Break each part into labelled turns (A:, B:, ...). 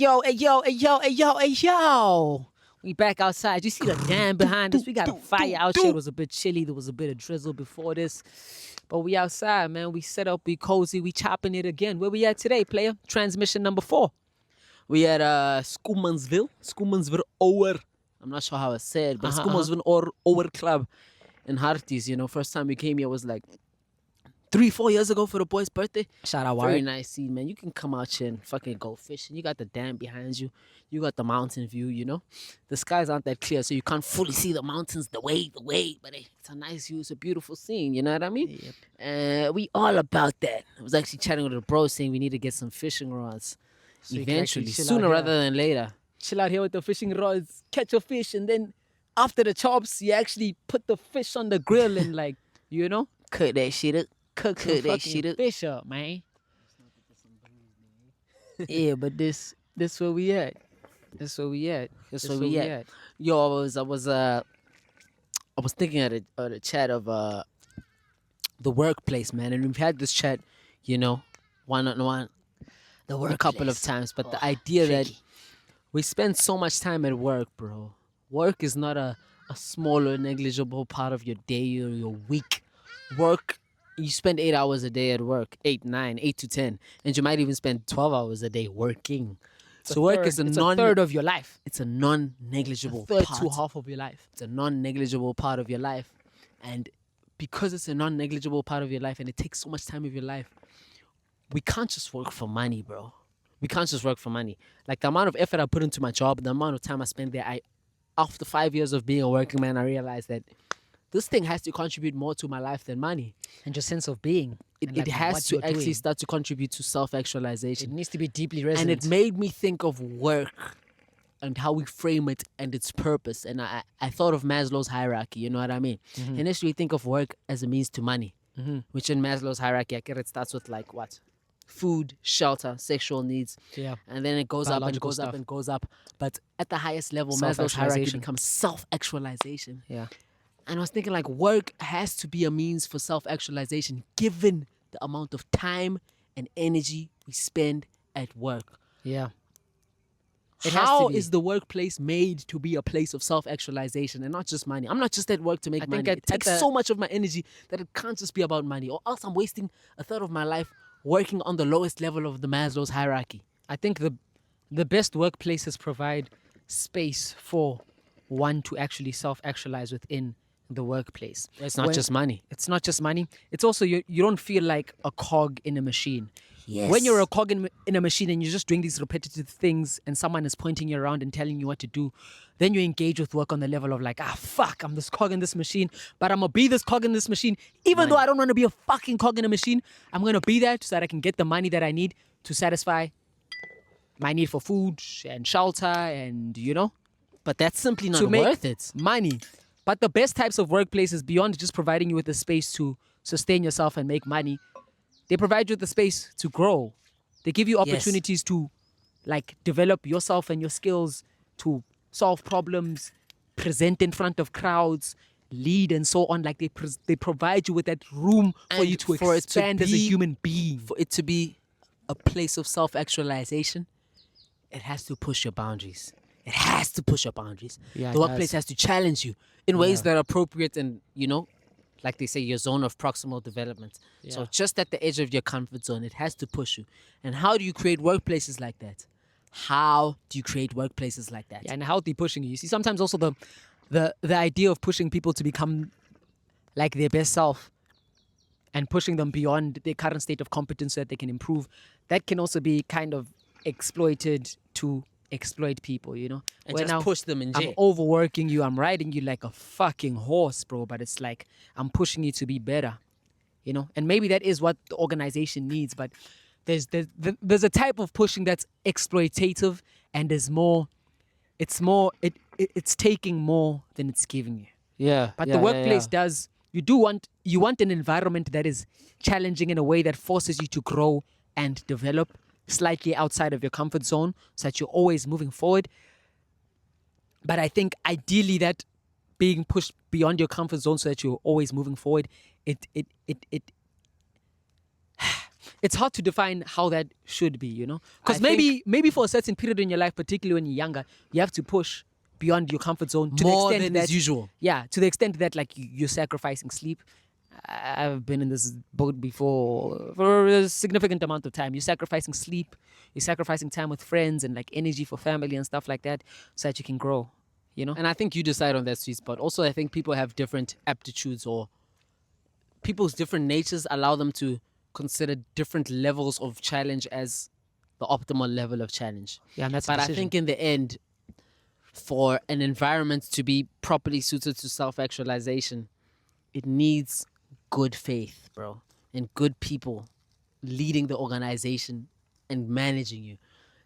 A: Yo, hey, yo, hey, yo, hey, yo, hey, yo. We back outside. You see the dam behind us. We got a fire out here. It was a bit chilly. There was a bit of drizzle before this. But we outside, man. We set up, we cozy, we chopping it again. Where we at today, player? Transmission number 4. We at Schoemansville Ower. I'm not sure how it's said, but Schoemansville Ower Club in Hartbeespoort. You know, first time we came here was like 3-4 years ago for the boy's birthday.
B: Shout out,
A: Very
B: Warren.
A: nice scene, man. You can come out here and fucking go fishing. You got the dam behind you. You got the mountain view, you know. The skies aren't that clear, so you can't fully see the mountains the way. But hey, it's a nice view. It's a beautiful scene, you know what I mean?
B: Yep.
A: We all about that. I was actually chatting with a bro saying we need to get some fishing rods
B: So you can actually
A: eventually,
B: chill out
A: sooner
B: here.
A: rather than later. Chill out here with the fishing rods, catch a fish, and then after the chops, you actually put the fish on the grill and like, you know,
B: Cook that shit up. Cook that
A: fucking
B: shit up.
A: fish up, man. Yeah, but this where we at. This where we at.
B: That's where we at.
A: Yo, I was thinking at a chat of the workplace, man, and we've had this chat, you know, one-on-one a couple of times. But the idea that we spend so much time at work, bro. Work is not a small or negligible part of your day or your week. Work, you spend 8 hours a day at work, 8 to 10, and you might even spend 12 hours a day working. So work is
B: It's a third of your life.
A: it's a non-negligible
B: Third
A: part.
B: to half of your life.
A: It's a non-negligible part of your life, and because it's a non-negligible part of your life and it takes so much time of your life, we can't just work for money, bro. We can't just work for money. Like the amount of effort I put into my job, the amount of time I spend there, after 5 years of being a working man, I realized that this thing has to contribute more to my life than money.
B: And your sense of being.
A: It,
B: and like
A: it has
B: what
A: to
B: you're
A: actually
B: doing.
A: start to contribute to
B: It
A: self-actualization.
B: needs to be deeply
A: And
B: resonant.
A: it made me think of work and how we frame it and its purpose. And I thought of Maslow's hierarchy, you know what I mean? Initially, think of work as a means to money, which in Maslow's hierarchy, I get it starts with like what? Food, shelter, sexual needs.
B: Yeah.
A: And then it goes up and
B: Biological
A: goes up
B: stuff.
A: and goes up. But at the highest level, Maslow's hierarchy
B: Self-actualization.
A: becomes self-actualization.
B: Yeah.
A: And I was thinking like work has to be a means for self-actualization given the amount of time and energy we spend at work.
B: Yeah. It has to
A: How
B: be.
A: is the workplace made to be a place of self-actualization and not just money? I'm not just at work to make
B: I think
A: money.
B: at
A: It takes
B: the-
A: so much of my energy that it can't just be about money, or else I'm wasting a third of my life working on the lowest level of the Maslow's hierarchy.
B: I think the best workplaces provide space for one to actually self-actualize within the workplace.
A: It's not
B: When-
A: just money.
B: It's not just money. It's also you don't feel like a cog in a machine.
A: Yes.
B: When you're a cog in a machine and you're just doing these repetitive things and someone is pointing you around and telling you what to do, then you engage with work on the level of like, fuck, I'm this cog in this machine, but I'm going to be this cog in this machine. Even though I don't want to be a fucking cog in a machine, I'm going to be that so that I can get the money that I need to satisfy my need for food and shelter and, you know,
A: But that's simply not
B: to make
A: worth it.
B: money. But the best types of workplaces, beyond just providing you with the space to sustain yourself and make money, they provide you with the space to grow. They give you opportunities to like develop yourself and your skills to solve problems, present in front of crowds, lead and so on. Like they provide you with that room for
A: And
B: you to
A: for it to
B: expand as a
A: be-
B: human being.
A: For it to be a place of self-actualization, it has to push your boundaries. It has to push your boundaries.
B: Yeah,
A: The
B: it
A: workplace
B: does.
A: has to challenge you in ways that are appropriate and, you know, like they say, your zone of proximal development. So
B: Yeah.
A: just at the edge of your comfort zone, it has to push you. And how do you create workplaces like that? How do you create workplaces like that?
B: Yeah, and healthy pushing you. You see, sometimes also the idea of pushing people to become like their best self and pushing them beyond their current state of competence so that they can improve, that can also be kind of exploited to exploit people, you know?
A: And
B: Where
A: just
B: now
A: push them in
B: I'm
A: jail.
B: overworking you, I'm riding you like a fucking horse, bro, but it's like I'm pushing you to be better, you know? And maybe that is what the organization needs, but there's a type of pushing that's exploitative and it's taking more than it's giving you.
A: Yeah.
B: But the workplace does, you want an environment that is challenging in a way that forces you to grow and develop slightly outside of your comfort zone so that you're always moving forward. But I think ideally that being pushed beyond your comfort zone so that you're always moving forward, it's hard to define how that should be, you know? Because
A: I
B: maybe for a certain period in your life, particularly when you're younger, you have to push beyond your comfort zone to
A: More
B: the extent
A: than
B: that
A: is usual.
B: Yeah, to the extent that like you're sacrificing sleep. I've been in this boat before for a significant amount of time. You're sacrificing sleep, you're sacrificing time with friends and like energy for family and stuff like that so that you can grow, you know?
A: And I think you decide on that sweet spot. Also, I think people have different aptitudes, or people's different natures allow them to consider different levels of challenge as the optimal level of challenge.
B: Yeah, and that's a
A: But I
B: decision.
A: think in the end, for an environment to be properly suited to self-actualization, it needs good faith, bro, and good people leading the organization and managing you.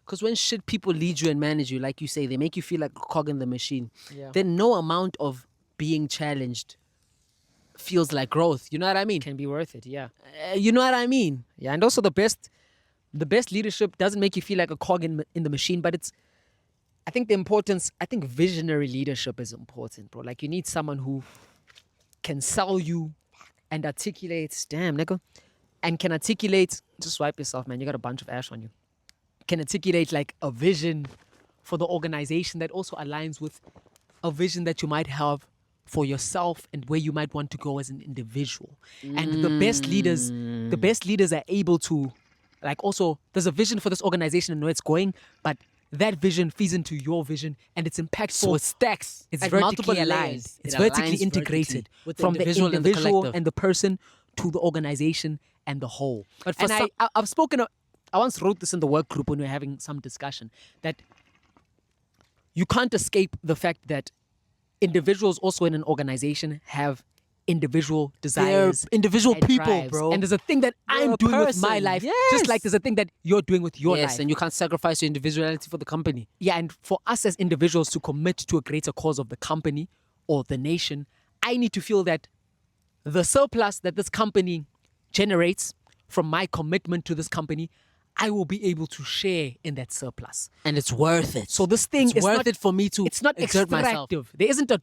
A: Because when shit people lead you and manage you, like you say, they make you feel like a cog in the machine.
B: Yeah.
A: Then no amount of being challenged feels like growth. You know what I mean?
B: Can be worth it, yeah.
A: You know what I mean?
B: Yeah, and also the best leadership doesn't make you feel like a cog in the machine, but I think visionary leadership is important, bro. Like you need someone who can sell you and articulate, damn nigga, and can articulate, just wipe yourself, man. You got a bunch of ash on you. Can articulate like a vision for the organization that also aligns with a vision that you might have for yourself and where you might want to go as an individual. And the best leaders are able to, like, also there's a vision for this organization and where it's going, but that vision feeds into your vision and it's impactful.
A: So it stacks.
B: It's
A: at
B: vertically
A: multiple
B: aligned.
A: layers.
B: It's
A: It
B: vertically
A: aligns
B: integrated
A: vertically with
B: from the
A: individual
B: individual
A: and
B: and the person to the organization and the whole.
A: But for
B: And
A: some-
B: I've spoken, I once wrote this in the work group when we were having some discussion, that you can't escape the fact that individuals also in an organization have individual desires.
A: individual
B: and
A: people,
B: drives.
A: bro.
B: And there's a thing that
A: They're
B: I'm
A: a
B: doing with my
A: person.
B: life,
A: Yes.
B: just like there's a thing that you're doing with your
A: Yes,
B: life.
A: and you can't sacrifice your individuality for the company.
B: Yeah, and for us as individuals to commit to a greater cause of the company or the nation, I need to feel that the surplus that this company generates from my commitment to this company, I will be able to share in that surplus.
A: And it's worth it.
B: So this thing
A: it's
B: is
A: worth
B: not,
A: it for me to
B: it's not
A: exert myself.
B: extractive. There isn't a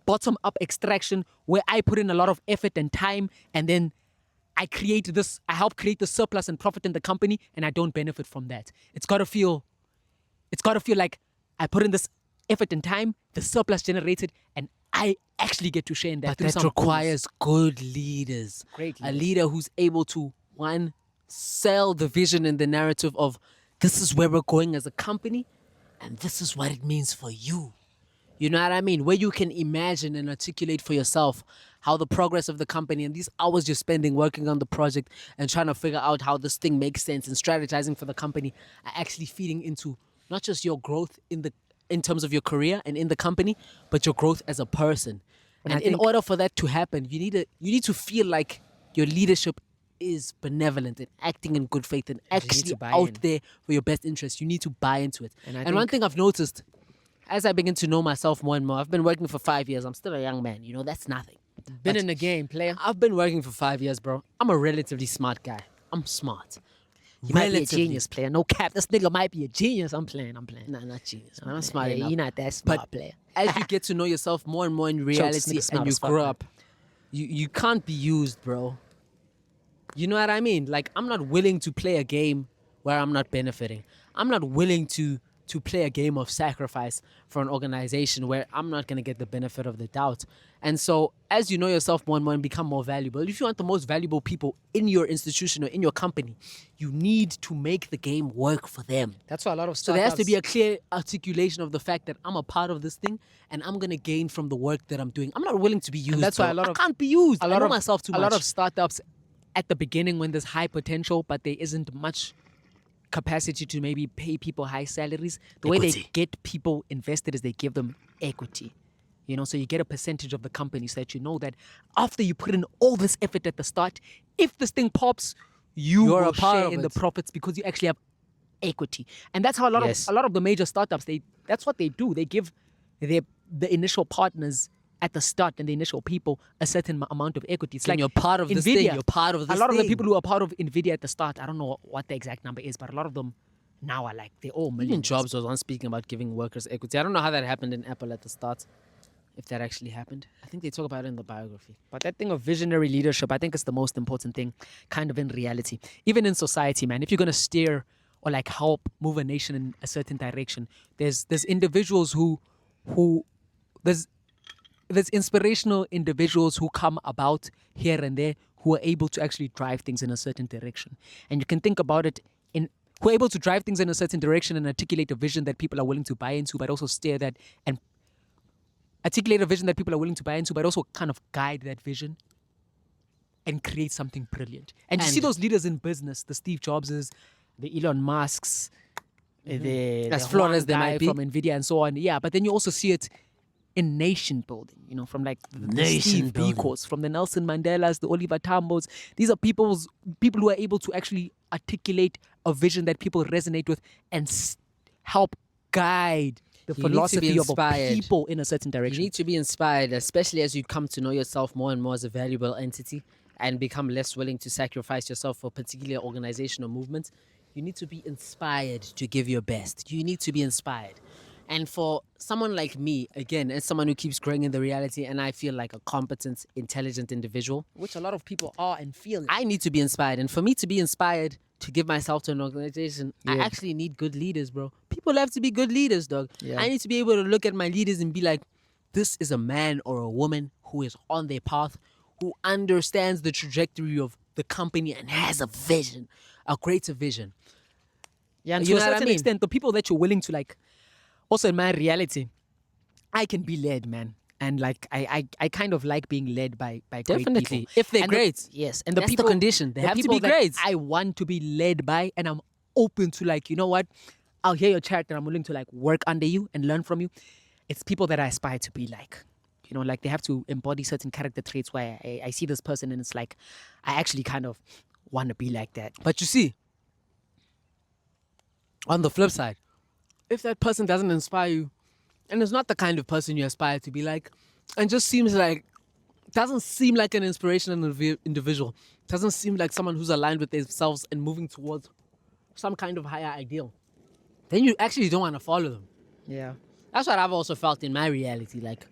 B: bottom-up extraction where I put in a lot of effort and time and then I help create the surplus and profit in the company and I don't benefit from that. It's gotta feel like I put in this effort and time, the surplus generated, and I actually get to share in that.
A: But
B: through
A: that
B: some
A: requires good leaders.
B: Great
A: A
B: leaders.
A: leader who's able to, one, sell the vision and the narrative of this is where we're going as a company and this is what it means for you. You know what I mean? Where you can imagine and articulate for yourself how the progress of the company and these hours you're spending working on the project and trying to figure out how this thing makes sense and strategizing for the company are actually feeding into not just your growth in terms of your career and in the company, but your growth as a person.
B: And
A: And
B: I
A: in
B: think-
A: order for that to happen, you need to feel like your leadership is benevolent and acting in good faith and
B: to
A: actually
B: buy
A: out
B: in.
A: there for your best interest. You need to buy into it.
B: And I
A: And one
B: think-
A: thing I've noticed as I begin to know myself more and more, I've been working for 5 years. I'm still a young man, that's nothing.
B: Been
A: But
B: in the game, player.
A: I've been working for 5 years, bro. I'm a relatively smart guy. I'm smart.
B: You might be a
A: Relatively.
B: genius, player. No cap. This nigga might be a genius. I'm playing.
A: Nah, not genius, man. I'm smart
B: Hey,
A: enough.
B: you're not that smart,
A: But
B: player.
A: as you get to know yourself more and more in reality
B: nigga smart
A: and you
B: as fuck,
A: grow
B: man.
A: up, you can't be used, bro. You know what I mean? Like, I'm not willing to play a game where I'm not benefiting. I'm not willing to play a game of sacrifice for an organization where I'm not going to get the benefit of the doubt. And so as you know yourself more and more and become more valuable, if you want the most valuable people in your institution or in your company, you need to make the game work for them.
B: That's why a lot of
A: So there has to be a clear articulation of the fact that I'm a part of this thing and I'm going to gain from the work that I'm doing. I'm not willing to be used.
B: that's why
A: bro.
B: a lot of-
A: I can't be used.
B: a
A: I
B: lot
A: know
B: of
A: myself too much.
B: A lot of startups at the beginning when there's high potential, but there isn't much capacity to maybe pay people high salaries. The way they
A: Equity.
B: get people invested is they give them equity. So you get a percentage of the company so that you know that after you put in all this effort at the start, if this thing pops, you're
A: a
B: will
A: part
B: share
A: of
B: in the
A: it.
B: profits because you actually have equity. And that's how
A: Yes.
B: a lot of the major startups, that's what they do. They give the initial partners at the start and the initial people a certain amount of equity. It's
A: When
B: like
A: you're part of this
B: Nvidia.
A: thing, you're part of
B: A
A: this
B: lot of the
A: thing.
B: people who are part of Nvidia at the start, I don't know what the exact number is, but a lot of them now are like they're all
A: Even
B: millionaires.
A: Jobs was on speaking about giving workers equity. I don't know how that happened in Apple at the start. if that actually happened. I think they talk about it in the biography.
B: But that thing of visionary leadership, I think is the most important thing, kind of in reality. Even in society, man, if you're gonna steer or like help move a nation in a certain direction, there's individuals who there's inspirational individuals who come about here and there who are able to actually drive things in a certain direction. And you can think about it in who are able to drive things in a certain direction and articulate a vision that people are willing to buy into, but also steer that and articulate a vision that people are willing to buy into, but also kind of guide that vision and create something brilliant. And you see those leaders in business, the Steve Jobses, the Elon Musks, the
A: As flawed as they
B: guy
A: might be.
B: from Nvidia and so on. Yeah, but then you also see it in nation building, you know, from like the
A: Nation
B: Steve
A: building.
B: Bikos, from the Nelson Mandelas, the Oliver Tambos. These are people who are able to actually articulate a vision that people resonate with and help guide the
A: You need to be
B: philosophy of a
A: inspired.
B: people in a certain
A: You
B: direction.
A: need to be inspired, especially as you come to know yourself more and more as a valuable entity and become less willing to sacrifice yourself for a particular organization or movement. You need to be inspired to give your best. You need to be inspired. And for someone like me, again, as someone who keeps growing in the reality and I feel like a competent, intelligent individual,
B: Which a lot of people are and feel.
A: I need to be inspired. And for me to be inspired to give myself to an organization, I
B: Yeah.
A: actually need good leaders, bro. People have to be good leaders, dog.
B: Yeah.
A: I need to be able to look at my leaders and be like, this is a man or a woman who is on their path, who understands the trajectory of the company and has a vision, a greater vision.
B: Yeah, and
A: You
B: to a
A: know what I
B: certain
A: mean?
B: extent, the people that you're willing to like, also in my reality, I can be led, man. And like I kind of like being led by great
A: Definitely.
B: people.
A: If they're
B: And
A: great.
B: yes. And the
A: That's the
B: people
A: condition. They
B: the
A: have to
B: people
A: be
B: that
A: great.
B: I want to be led by, and I'm open to like, you know what? I'll hear your character. I'm willing to like work under you and learn from you. It's people that I aspire to be like. You know, like they have to embody certain character traits where I see this person and it's like, I actually kind of want to be like that.
A: But you see, on the flip side, if that person doesn't inspire you, and is not the kind of person you aspire to be like, and just seems like, doesn't seem like an inspirational individual, doesn't seem like someone who's aligned with themselves and moving towards some kind of higher ideal, then you actually don't want to follow them.
B: Yeah.
A: That's what I've also felt in my reality. Like,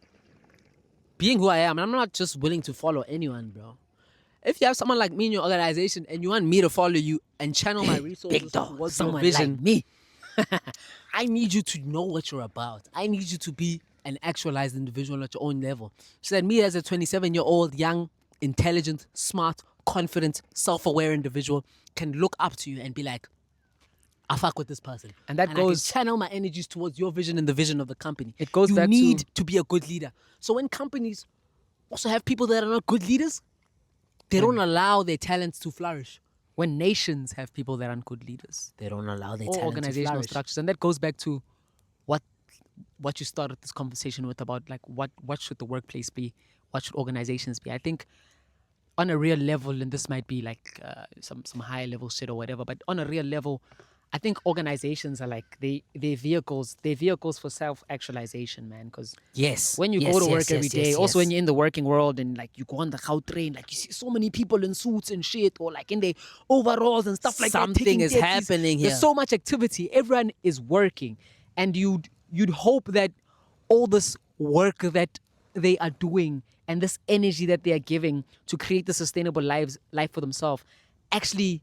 A: being who I am, I'm not just willing to follow anyone, bro. If you have someone like me in your organization and you want me to follow you and channel my resources
B: Big dog,
A: towards your
B: someone
A: vision,
B: like me.
A: I need you to know what you're about. I need you to be an actualized individual at your own level. So that me as a 27-year-old, young, intelligent, smart, confident, self-aware individual can look up to you and be like, I fuck with this person.
B: And that
A: I
B: goes-
A: can channel my energies towards your vision and the vision of the company.
B: It goes
A: you
B: back
A: need
B: to-
A: to be a good leader. So when companies also have people that are not good leaders, they don't allow their talents to flourish.
B: When nations have people that aren't good leaders,
A: They don't allow their
B: or
A: talent to
B: organizational
A: flourish.
B: structures, and that goes back to what you started this conversation with about like what should the workplace be, what should organizations be. I think on a real level, and this might be like some higher level shit or whatever, but on a real level, I think organizations are like they're vehicles for self-actualization, man. Because
A: Yes.
B: when you
A: yes,
B: go to
A: yes,
B: work every
A: yes,
B: day,
A: yes,
B: also when
A: yes.
B: you're in the working world and like you go on the train, like you see so many people in suits and shit, or like in their overalls and stuff like that.
A: Something
B: taking
A: is
B: taxis.
A: happening here.
B: There's so much activity. Everyone is working, and you'd hope that all this work that they are doing and this energy that they are giving to create the sustainable life for themselves, actually,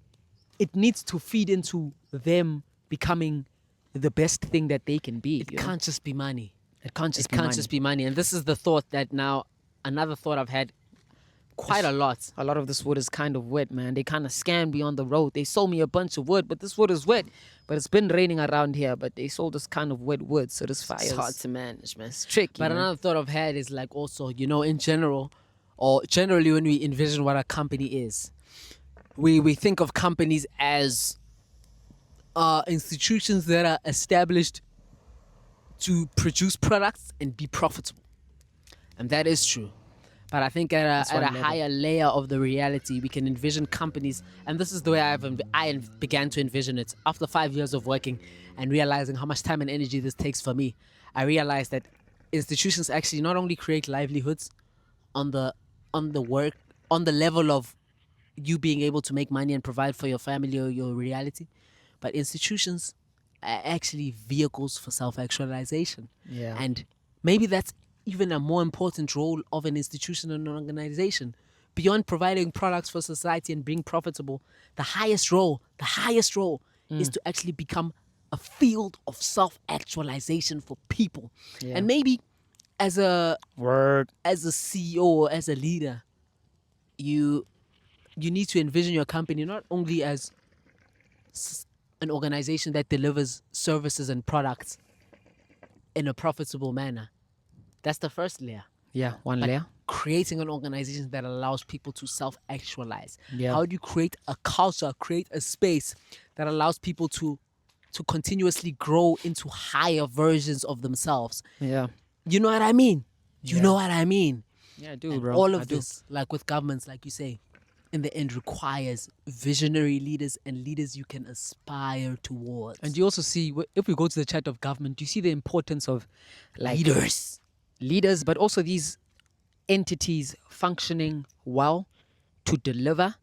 B: it needs to feed into them becoming the best thing that they can be.
A: It can't just be money.
B: It can't just
A: It
B: be
A: can't
B: money.
A: just be money. And this is the thought that now, another thought I've had quite a lot.
B: A lot of this wood is kind of wet, man. They kind of scammed me on the road. They sold me a bunch of wood, but this wood is wet. But it's been raining around here, but they sold us kind of wet wood, so this fire
A: It's hard
B: is
A: to manage, man. It's
B: tricky.
A: But
B: man.
A: another thought I've had is like also, you know, in general, or generally when we envision what a company is, we think of companies as institutions that are established to produce products and be profitable. And that is true. But I think at a
B: one level.
A: higher layer of the reality, we can envision companies, and this is the way I began to envision it. After 5 years of working and realizing how much time and energy this takes for me, I realized that institutions actually not only create livelihoods on the level of you being able to make money and provide for your family or your reality, but institutions are actually vehicles for self-actualization.
B: Yeah.
A: And maybe that's even a more important role of an institution and an organization. Beyond providing products for society and being profitable, the highest role is to actually become a field of self-actualization for people.
B: Yeah.
A: And maybe as a
B: Word.
A: as a CEO or as a leader, you need to envision your company not only as an organization that delivers services and products in a profitable manner. That's the first layer.
B: Yeah, one
A: But
B: layer.
A: creating an organization that allows people to self-actualize.
B: Yeah.
A: How do you create a culture, create a space that allows people to continuously grow into higher versions of themselves?
B: Yeah.
A: You know what I mean? You
B: Yeah.
A: know what I mean?
B: Yeah, I do,
A: And
B: bro.
A: all
B: I
A: of
B: do.
A: this, like with governments, like you say, in the end requires visionary leaders and leaders you can aspire towards.
B: And you also see, if we go to the chat of government, you see the importance of like leaders, but also these entities functioning well to deliver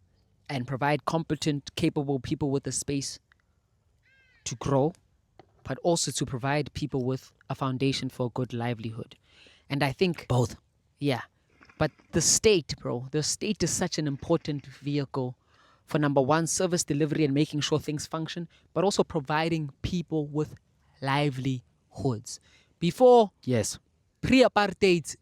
B: and provide competent, capable people with a space to grow, but also to provide people with a foundation for a good livelihood. And I think
A: both.
B: yeah. But the state, bro, the state is such an important vehicle for number one, service delivery and making sure things function, but also providing people with livelihoods. Before
A: Yes.
B: pre-apartheid,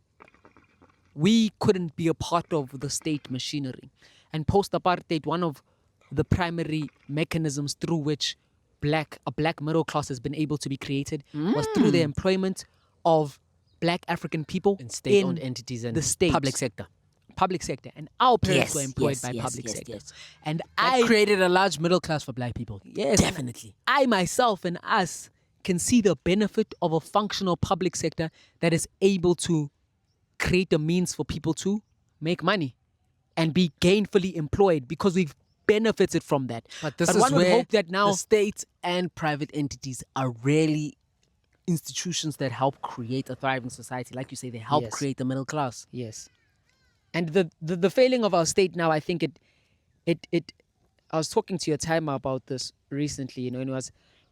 B: we couldn't be a part of the state machinery. And post-apartheid, one of the primary mechanisms through which a black middle class has been able to be created was through the employment of black African people
A: In state-owned entities and
B: the state.
A: public sector.
B: Public sector. And our parents
A: Yes,
B: were employed
A: yes,
B: by
A: yes,
B: public
A: yes,
B: sector.
A: yes.
B: And
A: That created a large middle class for black people.
B: yes,
A: Definitely.
B: I myself and us can see the benefit of a functional public sector that is able to create a means for people to make money and be gainfully employed because we've benefited from that.
A: But this is
B: one would
A: where
B: hope that now
A: the state and private entities are really institutions that help create a thriving society. Like you say, they help
B: Yes.
A: create the middle class.
B: yes. And the failing of our state now, I think it I was talking to your timer about this recently, you know, and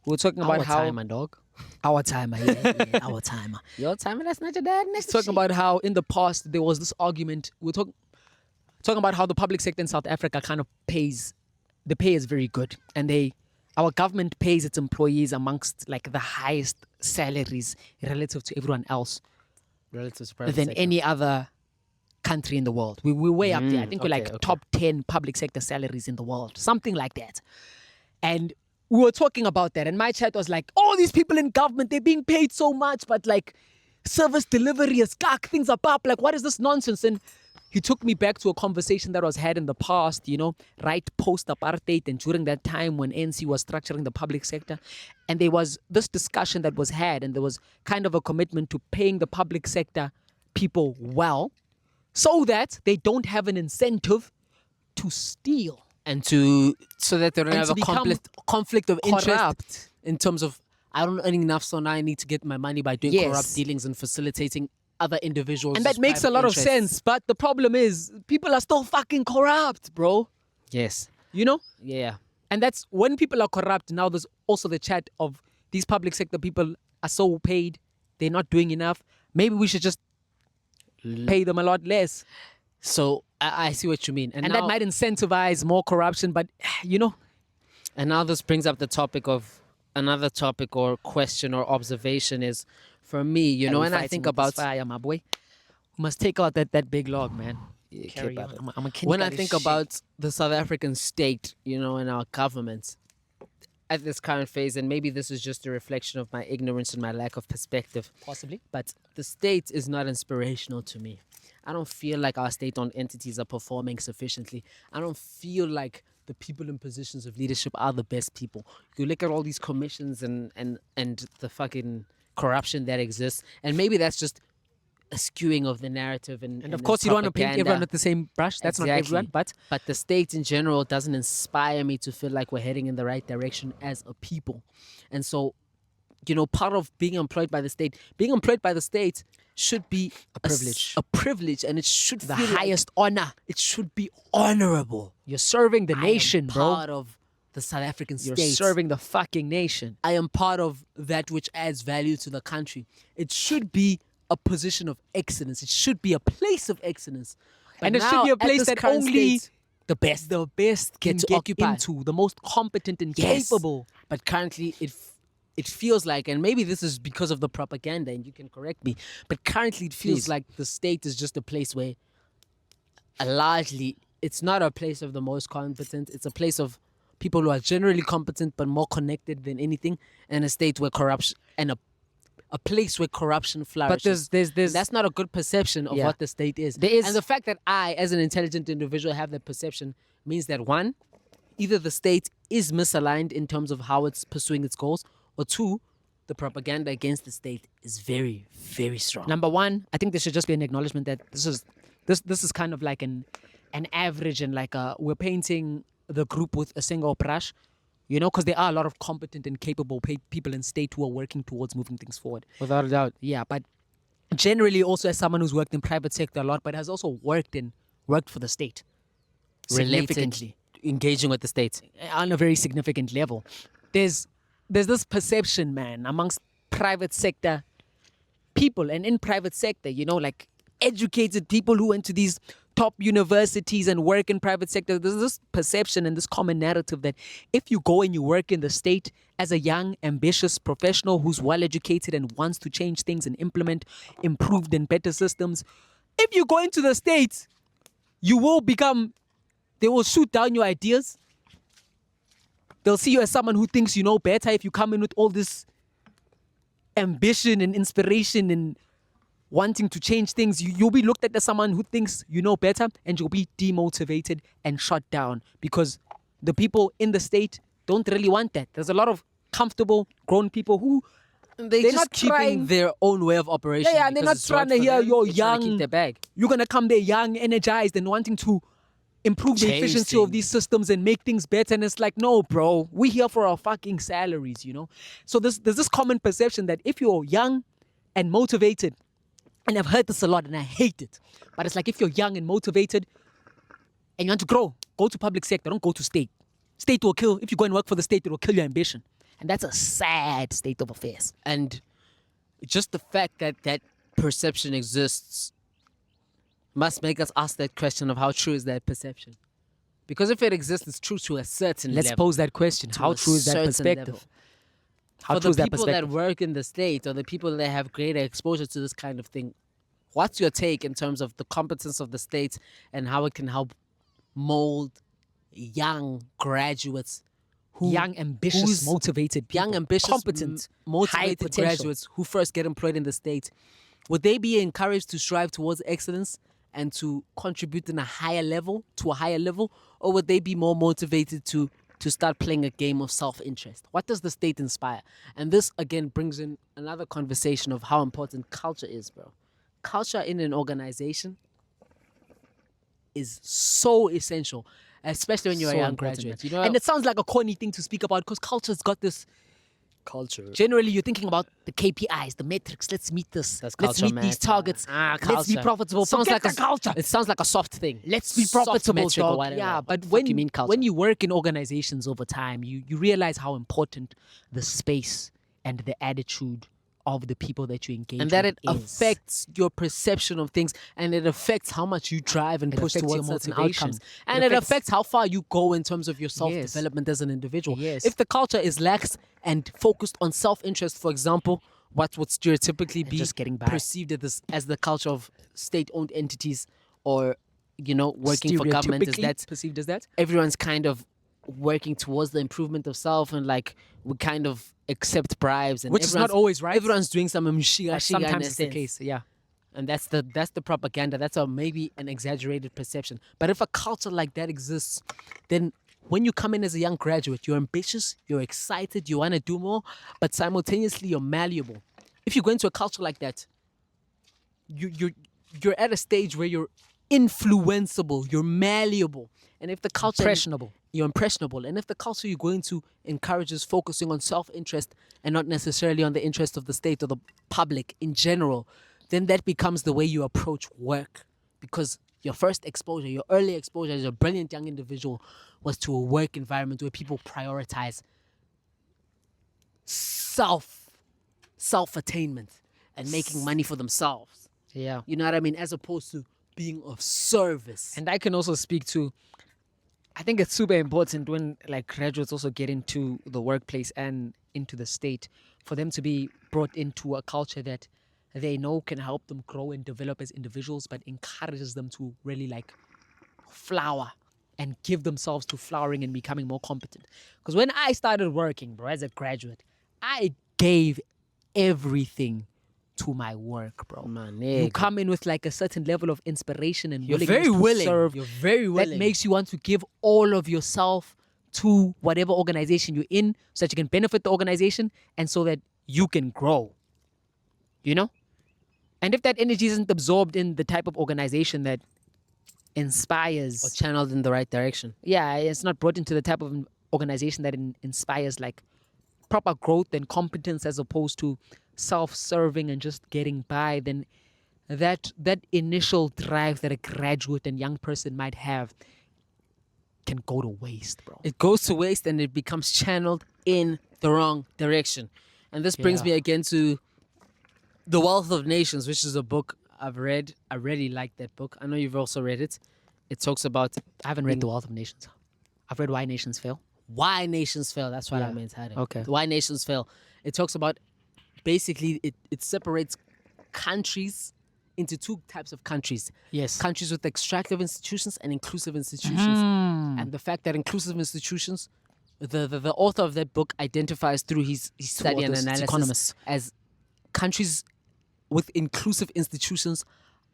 B: we were talking about
A: Our
B: how
A: timer, dog.
B: our timer, yeah.
A: Our timer. Your timer, that's not your dad. Next
B: Talking about how in the past there was this argument. We're talking about how the public sector in South Africa kind of the pay is very good, and our government pays its employees amongst like the highest salaries relative to everyone else
A: relative to private
B: than
A: sector.
B: any other country in the world. We're way up there. I think we're
A: okay,
B: like
A: okay.
B: top 10 public sector salaries in the world, something like that. And we were talking about that, and my chat was like, all these people in government, they're being paid so much, but like service delivery is cock, things are up. Like, what is this nonsense? And he took me back to a conversation that was had in the past, you know, right post-apartheid and during that time when ANC was structuring the public sector. And there was this discussion that was had, and there was kind of a commitment to paying the public sector people well so that they don't have an incentive to steal.
A: and so that they don't
B: And
A: have
B: to
A: a
B: become
A: conflict of interest
B: corrupt.
A: in terms of I don't earn enough, so now I need to get my money by doing
B: Yes.
A: corrupt dealings and facilitating other individuals.
B: And that makes a lot of sense. But the problem is, people are still fucking corrupt, bro.
A: Yes.
B: You know?
A: Yeah.
B: And that's when people are corrupt. Now there's also the chat of these public sector people are so paid, they're not doing enough. Maybe we should just pay them a lot less.
A: So I see what you mean,
B: And
A: now,
B: that might incentivize more corruption. But, you know,
A: And now this brings up the topic of another topic or question or observation is for me, you know,
B: we're
A: when I
B: fighting
A: think
B: with this
A: about
B: fire, my boy, we must take out that big log, man. Carry
A: about
B: on.
A: it.
B: I'm a
A: when I think about the South African state, you know, and our government at this current phase, and maybe this is just a reflection of my ignorance and my lack of perspective,
B: possibly.
A: but the state is not inspirational to me. I don't feel like our state-owned entities are performing sufficiently. I don't feel like the people in positions of leadership are the best people. You look at all these commissions and the fucking corruption that exists, and maybe that's just a skewing of the narrative and
B: Of course, you don't want to paint
A: propaganda.
B: everyone with the same brush. That's not everyone, but
A: the state in general doesn't inspire me to feel like we're heading in the right direction as a people. And so, you know, part of being employed by the state should be a
B: privilege.
A: a privilege, and it should
B: the
A: feel like
B: highest honor.
A: it should be honorable.
B: You're serving the
A: I am
B: nation, bro.
A: part of the South African
B: You're
A: state.
B: serving the fucking nation.
A: I am part of that which adds value to the country. It should be
B: a position of excellence. It should be a place of excellence.
A: But
B: And it should
A: now,
B: be a
A: at
B: place
A: this
B: that
A: current
B: only
A: state, the best.
B: the best can
A: Get to
B: get
A: occupy.
B: into, the most competent and
A: Yes.
B: capable.
A: But currently, it feels like, and maybe this is because of the propaganda, and you can correct me, but currently it feels
B: Please.
A: like the state is just a place where, largely, it's not a place of the most competent. It's a place of people who are generally competent but more connected than anything, and a state where corruption and a place where corruption flourishes.
B: But there's
A: That's not a good perception of
B: Yeah.
A: what the state is.
B: There is-
A: And the fact that I, as an intelligent individual, have that perception means that one, either the state is misaligned in terms of how it's pursuing its goals, or two, the propaganda against the state is very, very strong.
B: Number one, I think there should just be an acknowledgement that this is kind of like an average, and like we're painting the group with a single brush, you know, because there are a lot of competent and capable people in state who are working towards moving things forward.
A: Without a doubt.
B: Yeah, but generally also as someone who's worked in private sector a lot, but has also worked for the state
A: Related,
B: significantly
A: engaging with the state.
B: on a very significant level. There's this perception, man, amongst private sector people, and in private sector, you know, like educated people who went to these top universities and work in private sector. There's this perception and this common narrative that if you go and you work in the state as a young, ambitious professional who's well educated and wants to change things and implement improved and better systems, if you go into the state, you will become, they will shoot down your ideas. They'll see you as someone who thinks you know better. If you come in with all this ambition and inspiration and wanting to change things, you'll be looked at as someone who thinks you know better, and you'll be demotivated and shut down because the people in the state don't really want that. There's a lot of comfortable grown people who
A: They're
B: just
A: not keeping
B: trying-
A: their own way of operation.
B: Yeah, and they're
A: because
B: not
A: it's
B: trying
A: right
B: to
A: for
B: hear
A: them.
B: you're
A: They're trying to
B: young.
A: keep their bag.
B: You're gonna come there young, energized, and wanting to improve the
A: Change
B: efficiency of
A: things.
B: these systems and make things better. And it's like, no, bro, we here for our fucking salaries, you know? So there's this common perception that if you're young and motivated, and I've heard this a lot and I hate it, but it's like if you're young and motivated and you want to grow, go to public sector, don't go to state. State will kill, if you go and work for the state, it will kill your ambition. And that's a sad state of affairs.
A: And just the fact that that perception exists must make us ask that question of how true is that perception. Because if it exists, it's true to a certain
B: Let's
A: level.
B: pose that question.
A: To
B: How
A: a
B: true is that
A: certain
B: perspective?
A: level.
B: How
A: For
B: true is
A: the
B: that
A: people that
B: perspective?
A: work in the state or the people that have greater exposure to this kind of thing, what's your take in terms of the competence of the state and how it can help mold young graduates who
B: Young, ambitious,
A: who's-
B: motivated people.
A: young, ambitious,
B: competent, high
A: motivated
B: potential.
A: graduates who first get employed in the state, would they be encouraged to strive towards excellence and to contribute in a higher level, or would they be more motivated to start playing a game of self-interest? What does the state inspire? And this again brings in another conversation of how important culture is, bro. Culture in an organization is so essential, especially when you're
B: So
A: a young
B: important,
A: graduate.
B: man.
A: You know,
B: And it sounds like a corny thing to speak about because culture's got this.
A: culture.
B: Generally, you're thinking about the KPIs, the metrics. Let's meet this.
A: That's
B: Let's
A: culture,
B: meet
A: man.
B: these targets. Let's be
A: Culture.
B: profitable.
A: Sounds
B: Forget
A: like
B: the culture.
A: It sounds like a soft thing.
B: Let's be
A: Soft
B: profitable,
A: metric or
B: dog.
A: whatever.
B: Yeah,
A: What
B: but
A: the fuck you mean
B: when
A: culture?
B: you work in organizations over time, you realize how important the space and the attitude of the people that you engage
A: and that
B: with
A: it affects your perception of things, and it affects how much you drive and
B: It
A: push
B: affects your
A: towards certain
B: motivation.
A: outcomes, and it
B: affects-
A: affects how far you go in terms of your self-development as an individual.
B: Yes.
A: If the culture is lax and focused on self-interest, for example, what would stereotypically be
B: just getting by.
A: perceived as the culture of state-owned entities or, working for government, is
B: Stereotypically
A: that
B: perceived as that?
A: everyone's kind of working towards the improvement of self, and like we kind of accept bribes, and
B: Which is not
A: everyone's-
B: always right.
A: Everyone's doing some mshiga
B: But
A: shiga in
B: sometimes
A: a
B: it's the
A: sense.
B: case. Yeah.
A: And that's the propaganda. That's maybe an exaggerated perception. But if a culture like that exists, then when you come in as a young graduate, you're ambitious, you're excited, you want to do more, but simultaneously you're malleable. If you go into a culture like that, you're at a stage where you're influenceable, you're malleable. And if the culture
B: Impressionable.
A: you're impressionable. And if the culture you're going to encourages focusing on self-interest and not necessarily on the interest of the state or the public in general, then that becomes the way you approach work. Because your first exposure, your early exposure as a brilliant young individual was to a work environment where people prioritize self-attainment. and making money for themselves.
B: Yeah.
A: You know what I mean? As opposed to being of service.
B: And I can also speak to, I think it's super important when like graduates also get into the workplace and into the state for them to be brought into a culture that they know can help them grow and develop as individuals, but encourages them to really like flower and give themselves to flowering and becoming more competent. Because when I started working, bro, as a graduate, I gave everything to my work, bro.
A: My
B: You
A: nigga.
B: come in with like a certain level of inspiration and
A: You're
B: willingness
A: very
B: to
A: willing.
B: serve.
A: You're very willing.
B: That makes you want to give all of yourself to whatever organization you're in so that you can benefit the organization and so that you can grow. You know? And if that energy isn't absorbed in the type of organization that inspires,
A: or channeled in the right direction.
B: yeah, it's not brought into the type of organization that inspires like proper growth and competence as opposed to self-serving and just getting by, then that initial drive that a graduate and young person might have can go to waste, bro.
A: It goes to waste and it becomes channeled in the wrong direction. And this brings
B: Yeah.
A: me again to The Wealth of Nations, which is a book I've read. I really like that book. I know you've also read it. It talks about
B: I haven't read The Wealth of Nations. I've read Why Nations Fail.
A: why nations fail. That's what I
B: Yeah.
A: meant. Harry.
B: Okay.
A: Why nations fail. It talks about basically it separates countries into two types of countries.
B: Yes.
A: Countries with extractive institutions and inclusive institutions.
B: Mm.
A: And the fact that inclusive institutions, the author of that book identifies through his study and
B: authors, it's
A: analysis
B: economists.
A: as countries with inclusive institutions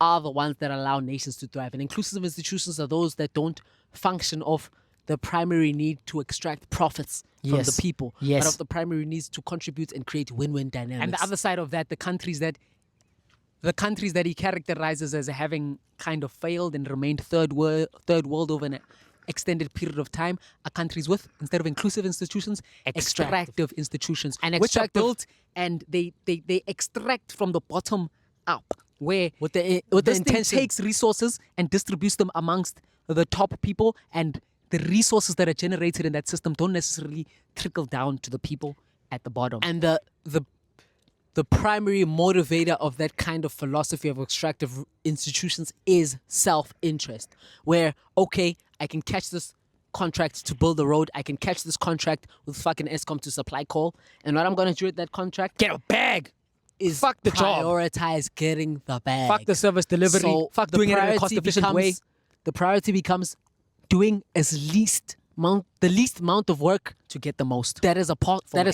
A: are the ones that allow nations to thrive. And inclusive institutions are those that don't function off the primary need to extract profits from
B: Yes.
A: the people,
B: Yes.
A: but of the primary needs to contribute and create win-win dynamics.
B: And the other side of that, the countries that he characterizes as having kind of failed and remained third world over an extended period of time are countries with, instead of inclusive institutions, extractive institutions,
A: And
B: which are
A: extractive-
B: built and they extract from the bottom up, where
A: with the
B: this thing
A: intention
B: takes resources and distributes them amongst the top people, and the resources that are generated in that system don't necessarily trickle down to the people at the bottom.
A: and the primary motivator of that kind of philosophy of extractive institutions is self-interest, where okay, I can catch this contract to build a road, I can catch this contract with fucking Eskom to supply coal, and what I'm gonna do with that contract
B: Get a bag.
A: is
B: Fuck the job.
A: prioritize getting the bag.
B: Fuck the service delivery.
A: So
B: Fuck
A: the
B: doing it in a
A: priority
B: cost-efficient way.
A: The priority becomes doing the least amount of work
B: To get the most.
A: that is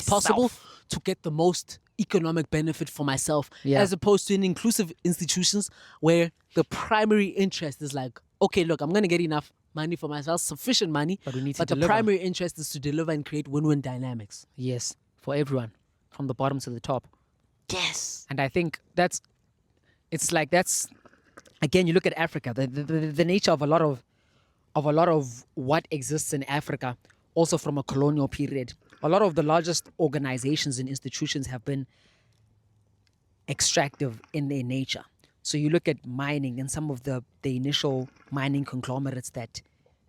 A: possible
B: myself.
A: to get the most economic benefit for myself,
B: Yeah.
A: as opposed to in inclusive institutions where the primary interest is like, okay, look, I'm gonna get enough money for myself, sufficient money,
B: But we need to
A: but the
B: deliver.
A: primary interest is to deliver and create win-win dynamics.
B: Yes, for everyone, from the bottom to the top.
A: Yes.
B: And I think that's again, you look at Africa, the nature of a lot of what exists in Africa, also from a colonial period. A lot of the largest organizations and institutions have been extractive in their nature. So you look at mining and some of the initial mining conglomerates that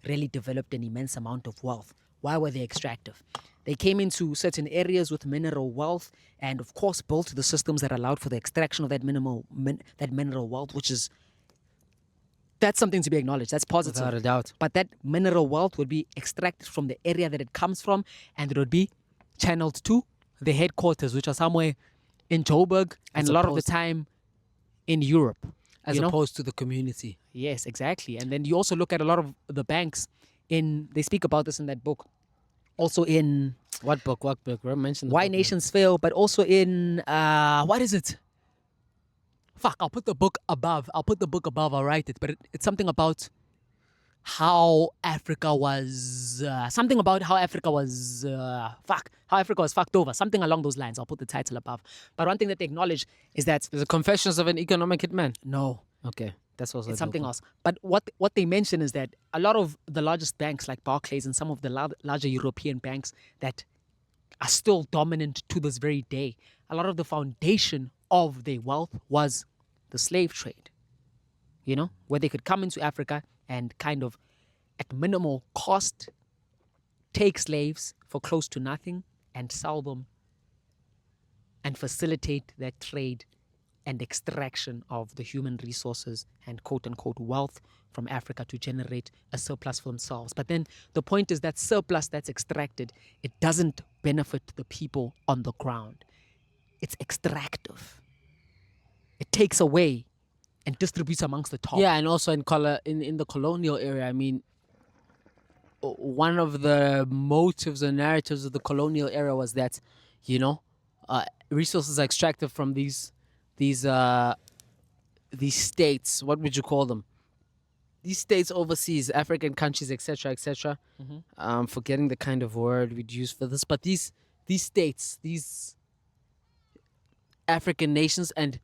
B: really developed an immense amount of wealth. Why were they extractive? They came into certain areas with mineral wealth and, of course, built the systems that allowed for the extraction of that mineral wealth, that's something to be acknowledged. That's positive.
A: Without a doubt.
B: But that mineral wealth would be extracted from the area that it comes from, and it would be channeled to the headquarters, which are somewhere in Joburg and
A: As
B: a lot of the
A: opposed-
B: time in Europe.
A: As
B: you know?
A: opposed to the community.
B: Yes, exactly. And then you also look at a lot of the banks they speak about this in that book. Also in
A: What book? We mentioned the
B: Why
A: book, man.
B: Nations Fail, but also in what is it? Fuck, I'll put the book above. I'll write it. But it's something about how Africa was how Africa was fucked over. Something along those lines. I'll put the title above. But one thing that they acknowledge is that
A: Is it Confessions of an Economic Hitman?
B: no,
A: Okay. That's also
B: it's something else. But what they mention is that a lot of the largest banks like Barclays and some of the larger European banks that are still dominant to this very day, a lot of the foundation of their wealth was the slave trade. You know, where they could come into Africa and kind of at minimal cost take slaves for close to nothing and sell them and facilitate that trade and extraction of the human resources and quote unquote wealth from Africa to generate a surplus for themselves. But then the point is that surplus that's extracted, it doesn't benefit the people on the ground. It's extractive. It takes away and distributes amongst the top.
A: Yeah, and also in the colonial area, I mean, one of the motives and narratives of the colonial era was that, you know, resources are extracted from these states. What would you call them? These states overseas, African countries, etc., etc. Forgetting the kind of word we'd use for this, but these states, these African nations, and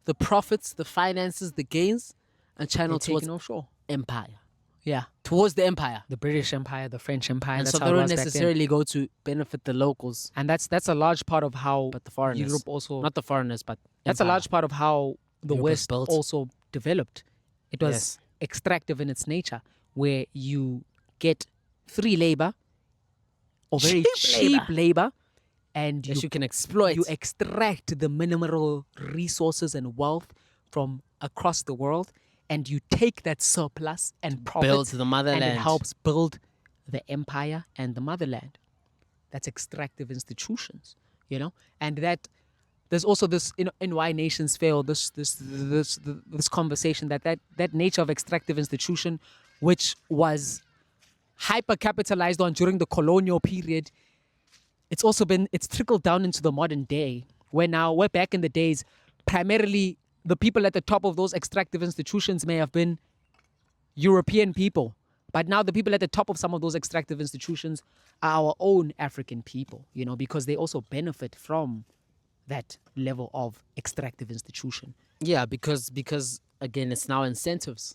A: the profits, the finances, the gains, and channeled
B: They're
A: towards
B: taken offshore.
A: empire,
B: Yeah.
A: towards the empire.
B: The British Empire, the French Empire.
A: And
B: That's
A: so
B: how
A: they
B: it
A: don't
B: was back then.
A: necessarily go to benefit the locals,
B: And that's a large part of how
A: but the foreigners.
B: Europe also.
A: Not the foreigners, but
B: That's a
A: empire.
B: large part of how the
A: Europe was
B: West
A: built.
B: also developed. It was
A: Yes.
B: extractive in its nature, where you get free labor or very
A: Cheap
B: cheap labor, and
A: Yes,
B: you
A: you can exploit.
B: you extract the mineral resources and wealth from across the world, and you take that surplus and profit
A: build the
B: and
A: motherland.
B: it helps build the empire and the motherland. That's extractive institutions, you know, and that there's also this in why nations fail. This conversation that nature of extractive institution, which was hyper capitalized on during the colonial period, it's trickled down into the modern day, where now we're back in the days, primarily the people at the top of those extractive institutions may have been European people. But now the people at the top of some of those extractive institutions are our own African people, you know, because they also benefit from that level of extractive institution.
A: Yeah, because again, it's now incentives.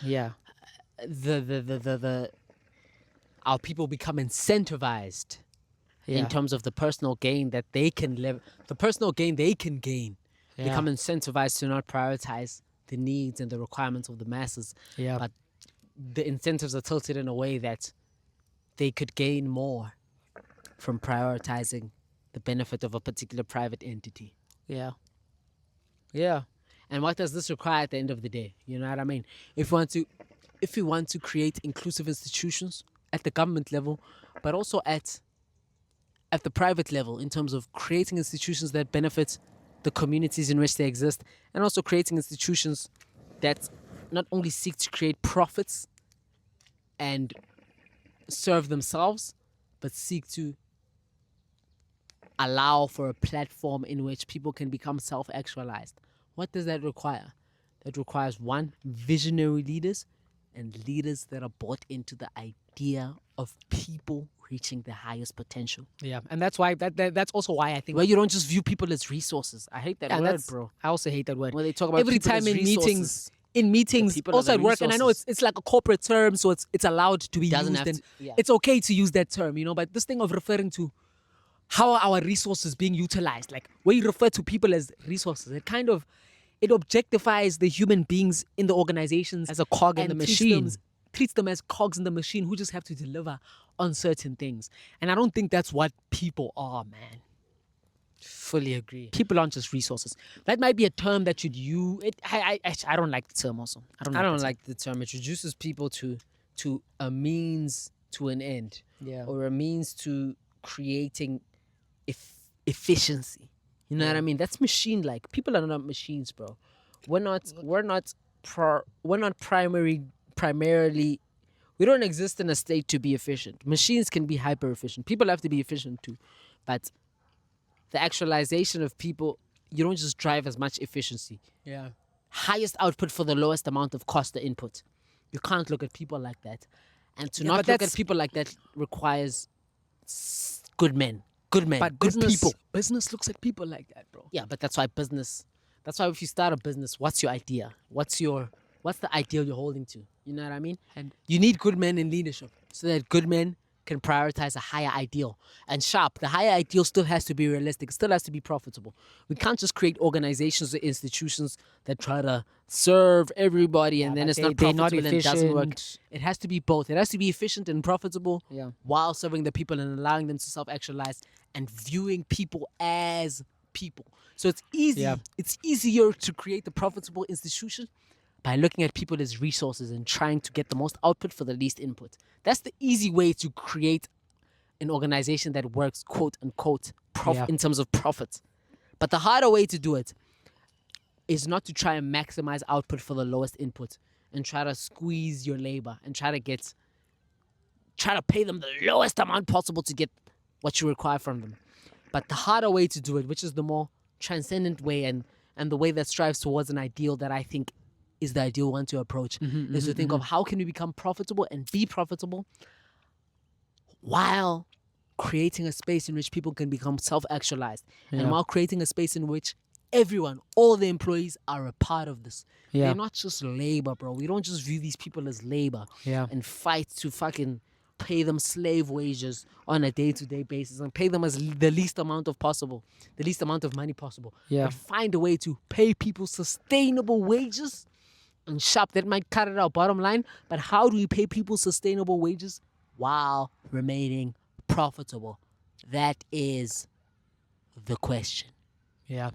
B: Yeah.
A: The our people become incentivized
B: Yeah.
A: in terms of the personal gain that they can live, the personal gain they can gain.
B: Yeah.
A: Become incentivized to not prioritize the needs and the requirements of the masses.
B: Yeah.
A: But the incentives are tilted in a way that they could gain more from prioritizing the benefit of a particular private entity.
B: Yeah. Yeah.
A: And what does this require at the end of the day? You know what I mean? If we want to create inclusive institutions at the government level, but also at the private level, in terms of creating institutions that benefit the communities in which they exist, and also creating institutions that not only seek to create profits and serve themselves, but seek to allow for a platform in which people can become self-actualized. What does that require? That requires, one, visionary leaders and leaders that are bought into the idea of people reaching their highest potential.
B: Yeah. And that's why that's also why I think
A: Where you don't just view people as resources. I hate that
B: and
A: word,
B: that's,
A: bro.
B: I also hate that word.
A: When they talk about
B: every
A: people
B: time
A: as
B: in
A: resources,
B: meetings,
A: people are
B: also
A: the
B: at work, and I know
A: resources.
B: it's like a corporate term, so it's allowed to be
A: Doesn't
B: used,
A: have
B: and
A: to- yeah.
B: it's okay to use that term, you know. But this thing of referring to how are our resources being utilized, like when you refer to people as resources, it objectifies the human beings in the organizations
A: As a cog in
B: and
A: the
B: treats
A: machine.
B: treats them as cogs in the machine who just have to deliver on certain things. And I don't think that's what people are, man.
A: Fully agree.
B: People aren't just resources. That might be a term that should use. I don't like the term also. I don't
A: I don't
B: the term.
A: like the term. It reduces people to a means to an end.
B: Yeah.
A: Or a means to creating efficiency. You know what I mean? That's machine-like. People are not machines, bro. We're not primarily. We don't exist in a state to be efficient. Machines can be hyper efficient. People have to be efficient too, but the actualization of people, you don't just drive as much efficiency.
B: Yeah.
A: Highest output for the lowest amount of cost or input. You can't look at people like that. And to
B: Yeah,
A: not
B: but
A: look at
B: that's-
A: people like that requires good men. Good men.
B: But
A: good people.
B: business looks at people like that, bro.
A: Yeah, but that's why if you start a business, what's your idea? What's the ideal you're holding to? You know what I mean?
B: And
A: You need good men in leadership so that good men can prioritize a higher ideal. And the higher ideal still has to be realistic. It still has to be profitable. We can't just create organizations or institutions that try to serve everybody and then
B: but
A: it's not
B: they're not
A: profitable and it doesn't work.
B: efficient.
A: It has to be both. It has to be efficient and profitable
B: Yeah.
A: while serving the people and allowing them to self-actualize and viewing people as people. So it's easy.
B: Yeah.
A: It's easier to create a profitable institution by looking at people as resources and trying to get the most output for the least input. That's the easy way to create an organization that works, quote unquote,
B: Yeah.
A: in terms of profit. But the harder way to do it is not to try and maximize output for the lowest input and try to squeeze your labor and try to pay them the lowest amount possible to get what you require from them. But the harder way to do it, which is the more transcendent way and the way that strives towards an ideal that I think is the ideal one to approach, is to think of how can we become profitable and be profitable while creating a space in which people can become self-actualized, and while creating a space in which everyone, all the employees are a part of this.
B: Yeah.
A: They're not just labor, bro. We don't just view these people as labor and fight to fucking pay them slave wages on a day-to-day basis and pay them as the least amount of money possible.
B: Yeah.
A: But find a way to pay people sustainable wages. And sharp, that might cut it out, bottom line. But how do we pay people sustainable wages while remaining profitable? That is the question.
B: Yeah.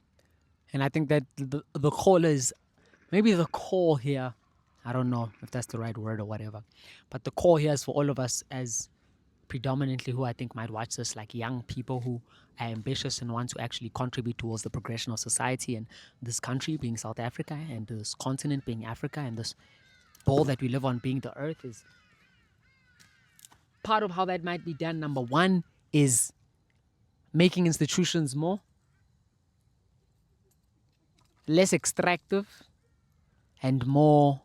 B: And I think that the call is, maybe the call here, I don't know if that's the right word or whatever, but the call here is for all of us as predominantly who I think might watch this, like young people who are ambitious and want to actually contribute towards the progression of society and this country being South Africa and this continent being Africa and this ball that we live on being the earth. Is part of how that might be done. Number one is making institutions less extractive and more,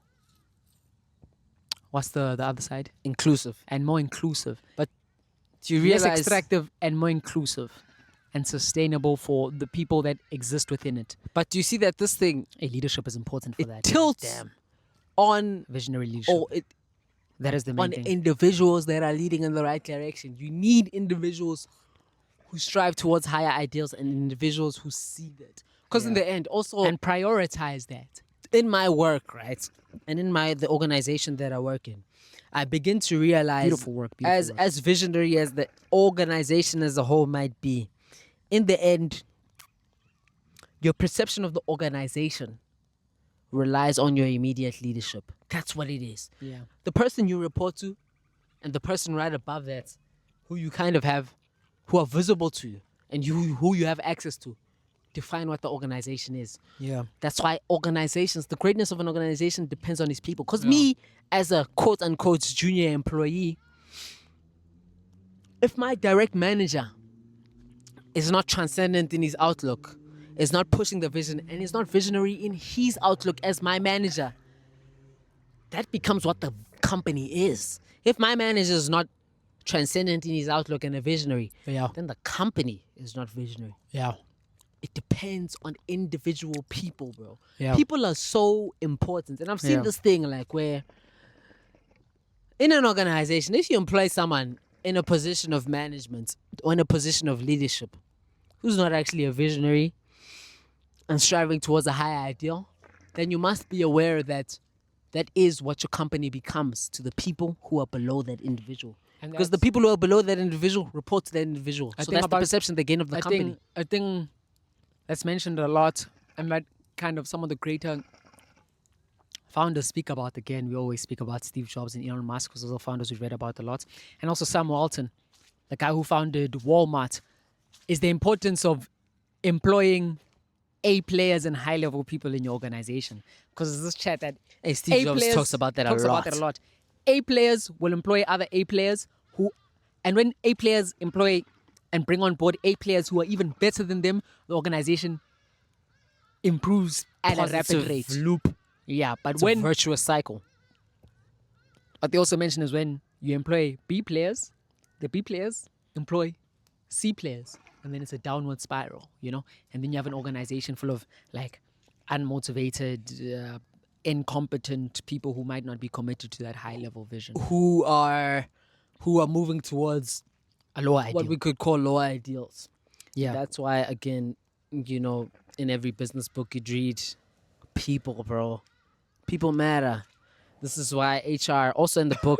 B: what's the other side?
A: Inclusive.
B: And more inclusive.
A: But do you realize...
B: Less extractive and more inclusive and sustainable for the people that exist within it.
A: But do you see that this thing...
B: leadership is important for
A: it
B: that.
A: tilts on...
B: Visionary leadership. That is the main
A: on
B: thing.
A: individuals that are leading in the right direction. You need individuals who strive towards higher ideals and individuals who see that. Because in the end, also...
B: And prioritize that.
A: In my work, right? And in the organization that I work in, I begin to realize...
B: Beautiful work.
A: As visionary as the organization as a whole might be, in the end, your perception of the organization relies on your immediate leadership. That's what it is.
B: Yeah.
A: The person you report to and the person right above that who you kind of have, who are visible to you and who you have access to, define what the organization is.
B: Yeah.
A: That's why the greatness of an organization depends on its people. Because me, as a quote-unquote junior employee, if my direct manager is not transcendent in his outlook, is not pushing the vision, and is not visionary in his outlook as my manager, that becomes what the company is. If my manager is not transcendent in his outlook and a visionary, then the company is not visionary.
B: Yeah.
A: It depends on individual people, bro.
B: Yeah.
A: People are so important. And I've seen this thing like where in an organization, if you employ someone in a position of management or in a position of leadership who's not actually a visionary and striving towards a higher ideal, then you must be aware that that is what your company becomes to the people who are below that individual.
B: And
A: because the people who are below that individual report to that individual. So that's the perception they gain of the company.
B: I think that's mentioned a lot, and that kind of some of the greater founders speak about. Again, we always speak about Steve Jobs and Elon Musk, because those are founders we've read about a lot. And also Sam Walton, the guy who founded Walmart, is the importance of employing A players and high-level people in your organization. Because there's this chat that
A: Steve Jobs talks about that a lot.
B: A players will employ other A players and when A players employ and bring on board A players who are even better than them, the organization improves at a rapid rate.
A: Loop.
B: Yeah, but
A: It's a virtuous cycle.
B: What they also mention is when you employ B players, the B players employ C players, and then it's a downward spiral, and then you have an organization full of like unmotivated, incompetent people who might not be committed to that high level vision,
A: who are moving towards
B: a lower ideal.
A: What we could call lower ideals.
B: Yeah.
A: That's why, again, in every business book you'd read, people, bro. People matter. This is why HR, also in the book,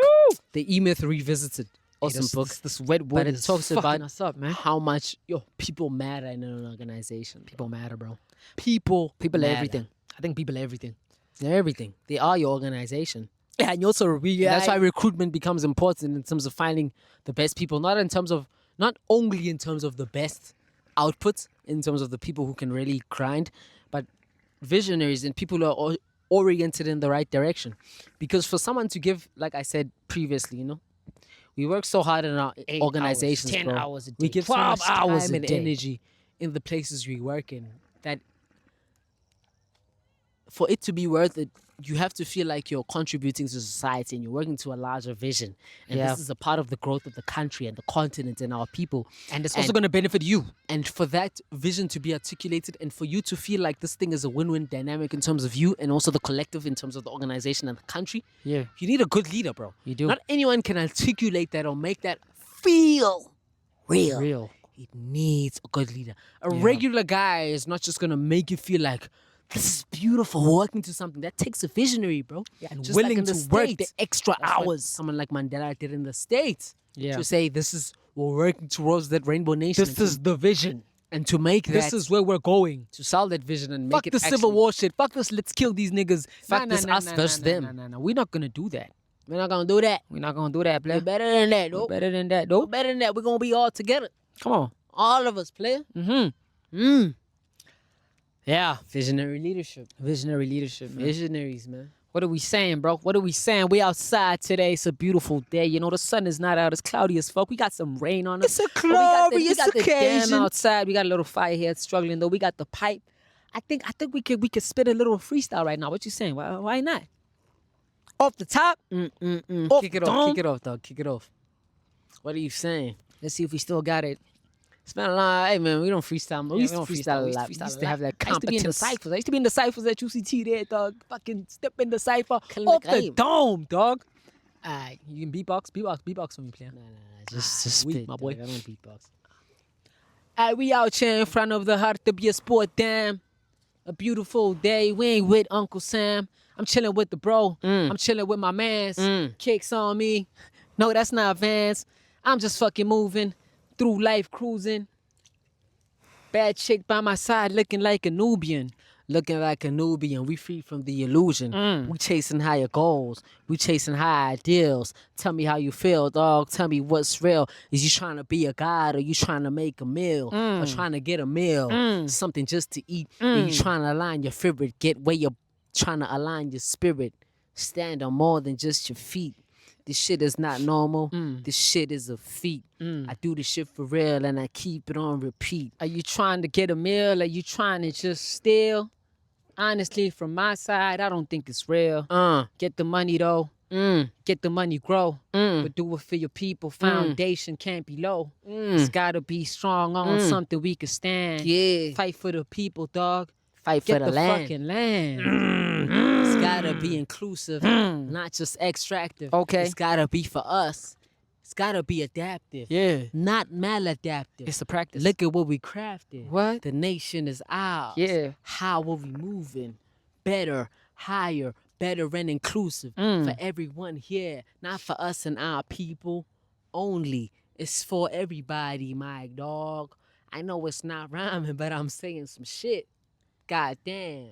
A: the E-Myth Revisited, awesome book.
B: This Redwood
A: But it
B: is
A: talks
B: fucking
A: about
B: us up, man.
A: how much people matter in an organization.
B: People matter, bro. People are
A: matter.
B: everything. I think people are everything.
A: They're everything. They are your organization.
B: Yeah, and you also really.
A: That's why recruitment becomes important in terms of finding the best people, not only in terms of the best outputs, in terms of the people who can really grind, but visionaries and people who are oriented in the right direction. Because for someone to give, like I said previously, we work so hard in our
B: 8
A: organizations,
B: hours, 10
A: bro.
B: hours a day,
A: We give so
B: 12
A: much
B: hours
A: time
B: a
A: and
B: day.
A: energy in the places we work in that for it to be worth it, you have to feel like you're contributing to society and you're working to a larger vision. And
B: Yeah.
A: this is a part of the growth of the country and the continent and our people.
B: And it's also going to benefit you.
A: And for that vision to be articulated and for you to feel like this thing is a win-win dynamic in terms of you and also the collective in terms of the organization and the country,
B: Yeah.
A: you need a good leader, bro.
B: You do.
A: Not anyone can articulate that or make that feel real.
B: Real.
A: It needs a good leader. A regular guy is not just going to make you feel like, this is beautiful, working to something. That takes a visionary, bro.
B: Yeah, and
A: Just
B: willing
A: like in
B: to work the
A: States.
B: extra
A: That's what
B: hours.
A: someone like Mandela did in the States.
B: Yeah.
A: To say, we're working towards that rainbow nation.
B: This is the vision.
A: And to make
B: This
A: that,
B: is where we're going.
A: to sell that vision and make
B: Fuck
A: it
B: the Civil
A: actually-
B: War shit. Fuck this. Let's kill these niggas.
A: Fuck this us versus them.
B: No. We're not gonna do that.
A: We're not going to do that.
B: We're not gonna do that,
A: We're
B: player.
A: better than that,
B: We're
A: though.
B: better than that,
A: We're
B: though.
A: better than that. We're going to be all together.
B: Come on.
A: All of us, player.
B: Mm-hmm. Yeah.
A: Visionary leadership.
B: Visionary leadership, man.
A: Visionaries, man.
B: What are we saying, bro? What are we saying? We outside today. It's a beautiful day. You know, the sun is not out. It's cloudy as fuck. We got some rain on us.
A: It's a
B: But we got the
A: glorious
B: dam
A: occasion.
B: outside. We got a little fire here. It's struggling though. We got the pipe. I think we could spit a little freestyle right now. What you saying? Why not? Off the top. Off
A: Kick it
B: the
A: off.
B: dome.
A: Kick it off, dog. Kick it off. What are you saying?
B: Let's see if we still got it.
A: It's been a long. Hey, man, we don't freestyle. We used to freestyle a
B: We
A: lot.
B: used
A: We used
B: to
A: to have that
B: I used to be in the
A: competence.
B: ciphers. I used to be in the ciphers at UCT there, dog. Fucking step in the cipher.
A: Killing
B: Off
A: the
B: the
A: game.
B: dome, dog. Alright, you can beatbox for me, player.
A: Nah. Just
B: weak,
A: spit,
B: my boy.
A: dog. I don't beatbox.
B: Alright, we out here in front of the Hartbeespoort Dam. A beautiful day. We ain't with Uncle Sam. I'm chilling with the bro. I'm chilling with my mans. Kicks on me. No, that's not Vans. I'm just fucking moving through life, cruising. Bad chick by my side, looking like a Nubian.
A: Looking like a Nubian, we free from the illusion. We chasing higher goals. We chasing high ideals. Tell me how you feel, dog. Tell me what's real. Is you trying to be a god or you trying to make a meal? Or trying to get a meal? Something just to eat. Or you trying to align your favorite? Get where you're trying to align your spirit. Stand on more than just your feet. This shit is not normal. This shit is a feat. I do this shit for real and I keep it on repeat.
B: Are you trying to get a meal? Are you trying to just steal? Honestly, from my side, I don't think it's real. Get the money though. Get the money grow. But do it for your people. Foundation can't be low. It's gotta be strong on something we can stand.
A: Yeah.
B: Fight for the people, dog.
A: Fight
B: Get
A: for
B: the
A: the land.
B: fucking land.
A: It's gotta be inclusive, not just extractive.
B: Okay.
A: It's gotta be for us. It's gotta be adaptive.
B: Yeah.
A: Not maladaptive.
B: It's a practice.
A: Look at what we crafted.
B: What?
A: The nation is ours.
B: Yeah.
A: How are we moving? Better, higher, better and inclusive for everyone here. Not for us and our people only. It's for everybody, my dog. I know it's not rhyming, but I'm saying some shit. God damn.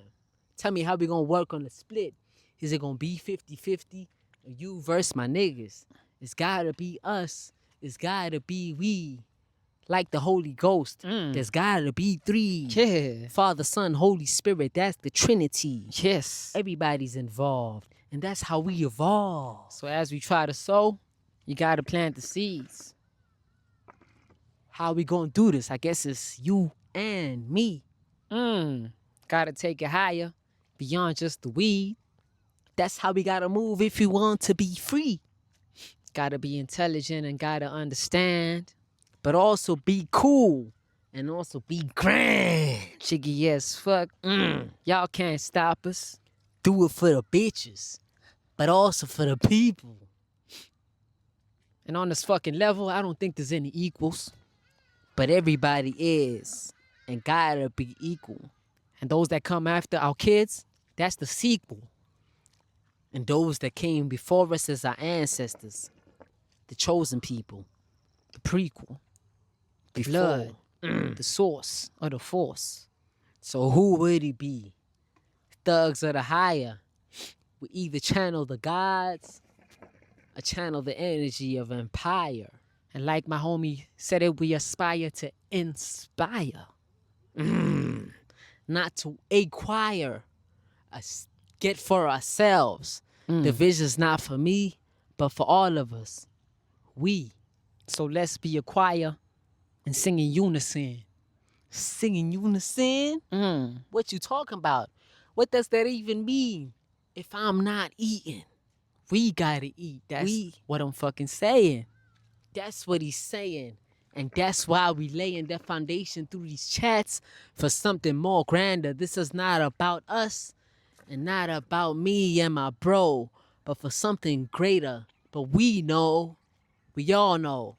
A: Tell me how we gonna work on the split. Is it gonna be 50-50? Or you versus my niggas? It's gotta be us. It's gotta be we. Like the Holy Ghost. There's gotta be three.
B: Yeah.
A: Father, Son, Holy Spirit. That's the Trinity.
B: Yes.
A: Everybody's involved. And that's how we evolve.
B: So as we try to sow, you gotta plant the seeds.
A: How we gonna do this? I guess it's you and me.
B: Gotta take it higher, beyond just the weed.
A: That's how we gotta move if you want to be free.
B: Gotta be intelligent and gotta understand.
A: But also be cool. And also be grand.
B: Jiggy as fuck. Y'all can't stop us.
A: Do it for the bitches. But also for the people.
B: And on this fucking level, I don't think there's any equals.
A: But everybody is. And gotta be equal.
B: And those that come after our kids, that's the sequel.
A: And those that came before us as our ancestors. the chosen people,
B: The prequel,
A: before.
B: blood, the source or the force.
A: So who would he be? Thugs of the higher. We either channel the gods or channel the energy of empire.
B: And like my homie said it, we aspire to inspire.
A: Not to acquire, get for ourselves. The vision's not for me, but for all of us. We.
B: So let's be a choir and sing in unison.
A: Sing in unison? What you talking about? What does that even mean? If I'm not eating,
B: We gotta eat. That's what I'm fucking saying.
A: that's what he's saying. And that's why we laying that foundation through these chats for something more grander. This is not about us and not about me and my bro, but for something greater. But we all know,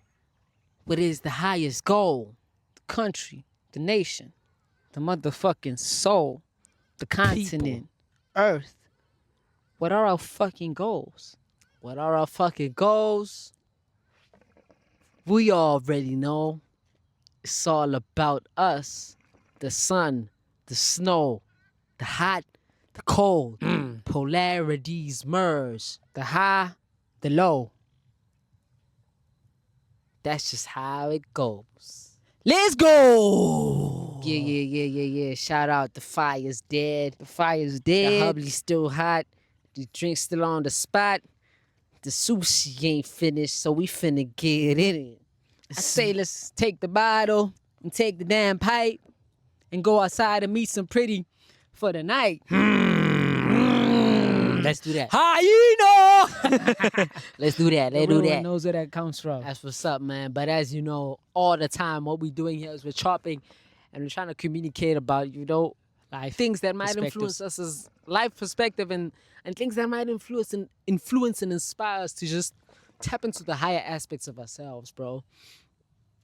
A: what is the highest goal?
B: The country, the nation, the motherfucking soul, the continent, Earth. What are our fucking goals?
A: What are our fucking goals? We already know. It's all about us. The sun, the snow, the hot, the cold. Polarities merge.
B: The high, the low.
A: That's just how it goes.
B: Let's go!
A: Yeah. Shout out, the fire's dead.
B: The fire's
A: The
B: dead.
A: hubbly's still hot. The drink's still on the spot. The sushi ain't finished, so we finna get in it.
B: I say let's take the bottle and take the damn pipe and go outside and meet some pretty for the night.
A: Let's do that.
B: Hyena!
A: Let's do that. Let's do
B: Everyone
A: that.
B: knows where that comes from.
A: That's what's up, man. But as you know, all the time, what we're doing here is we're chopping and we're trying to communicate about,
B: Life
A: things that might
B: perspectives.
A: influence us as life perspective and things that might influence and inspire us to just tap into the higher aspects of ourselves, bro.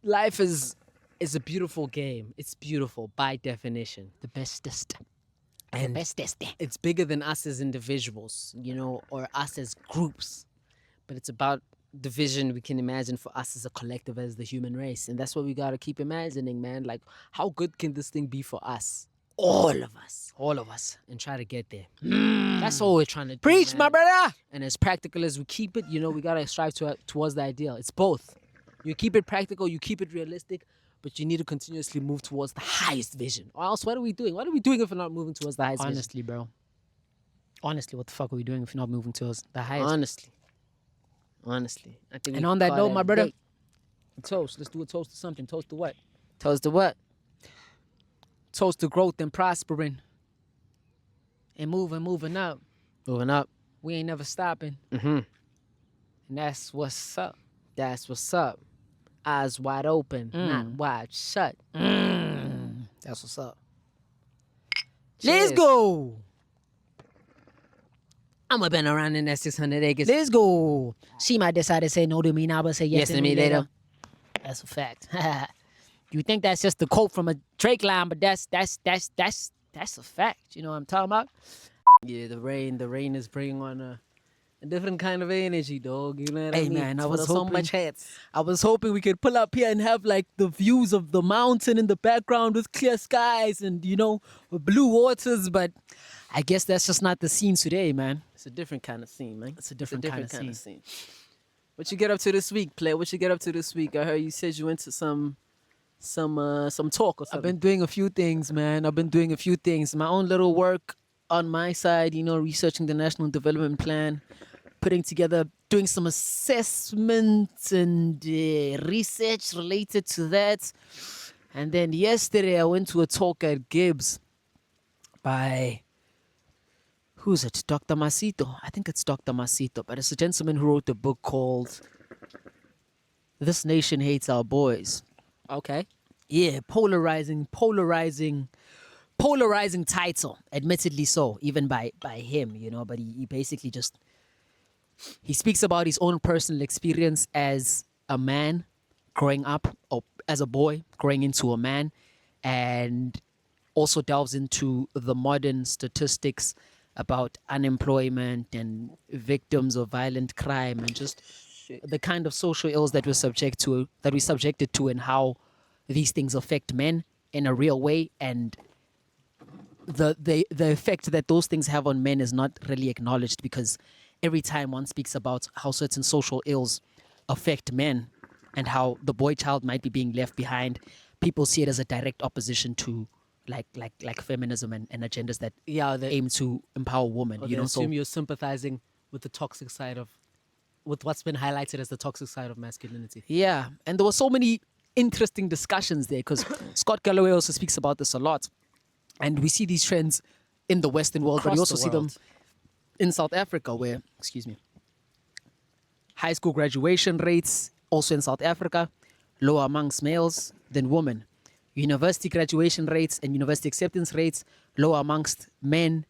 A: Life is a beautiful game. It's beautiful by definition.
B: The bestest.
A: And
B: the bestest.
A: it's bigger than us as individuals, or us as groups. But it's about the vision we can imagine for us as a collective, as the human race. And that's what we got to keep imagining, man. Like, how good can this thing be for us? All of us.
B: All of us.
A: And try to get there. That's all we're trying to do.
B: Preach,
A: man.
B: my brother!
A: And as practical as we keep it, we got to strive towards the ideal. It's both. You keep it practical, you keep it realistic, but you need to continuously move towards the highest vision. Or else, what are we doing? What are we doing if we're not moving towards the highest vision?
B: Honestly, bro. Honestly, what the fuck are we doing if you're not moving towards the highest?
A: Honestly. I think.
B: And
A: we
B: on
A: can
B: that
A: call
B: note,
A: it
B: my
A: a
B: brother,
A: day.
B: toast. Let's do a toast to something. Toast to what?
A: Toast to what?
B: Toast to growth and prospering. And moving up.
A: Moving up.
B: We ain't never stopping. And that's what's up.
A: That's what's up. Eyes wide open, not wide shut.
B: That's what's up.
A: Cheers.
B: Let's go.
A: I'ma been around in that 600 acres.
B: Let's go. She might decide to say no to me now, but say yes, to me later. That's a fact. You think that's just a quote from a Drake line, but that's a fact. You know what I'm talking about?
A: Yeah, the rain is bringing on a different kind of energy, dog. You know what I
B: Hey,
A: mean?
B: man, I
A: It's
B: was
A: for the so
B: hoping-
A: much hats.
B: I was hoping we could pull up here and have like the views of the mountain in the background with clear skies and blue waters, but I guess that's just not the scene today, man.
A: It's a different kind of scene, man.
B: It's a different kind of scene.
A: What you get up to this week, player? What you get up to this week? I heard you said you went to some talk or something.
B: I've been doing a few things, man. My own little work on my side, researching the National Development Plan, putting together, doing some assessments and research related to that. And then yesterday I went to a talk at Gibbs by, who's it? Dr. Masito. I think it's Dr. Masito, but it's a gentleman who wrote a book called This Nation Hates Our Boys.
A: Okay.
B: Yeah, polarizing title, admittedly so, even by him, but he basically just, he speaks about his own personal experience as a man growing up, or as a boy growing into a man, and also delves into the modern statistics about unemployment and victims of violent crime and just the kind of social ills that we're subjected to, and how these things affect men in a real way, and the effect that those things have on men is not really acknowledged, because every time one speaks about how certain social ills affect men and how the boy child might be being left behind, people see it as a direct opposition to like feminism and agendas that
A: they
B: aim to empower women.
A: you know, assume you're sympathizing with the toxic side of, with what's been highlighted as the toxic side of masculinity.
B: Yeah, and there were so many interesting discussions there, because Scott Galloway also speaks about this a lot, and we see these trends in the Western world, but
A: Across
B: we also
A: the
B: see them
A: world.
B: in South Africa, where, excuse me, high school graduation rates also in South Africa lower amongst males than women. University graduation rates and university acceptance rates lower amongst men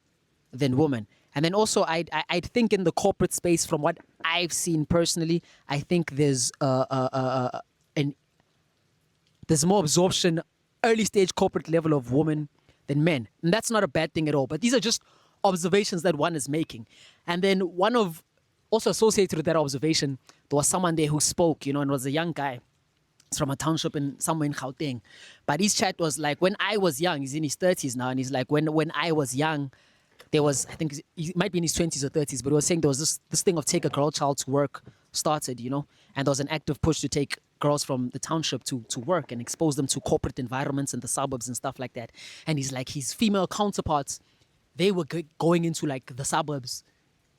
B: than women. And then also, I'd think in the corporate space, from what I've seen personally, I think there's there's more absorption, early stage corporate level of women than men. And that's not a bad thing at all. But these are just observations that one is making. And then also associated with that observation, there was someone there who spoke, and it was a young guy. It's from a township somewhere in Gauteng. But his chat was like, when I was young, he's in his 30s now, and he's like, when I was young, there was, I think he might be in his 20s or 30s, but he was saying there was this thing of take a girl child to work started, and there was an active push to take girls from the township to work and expose them to corporate environments in the suburbs and stuff like that. And he's like, his female counterparts, they were going into like the suburbs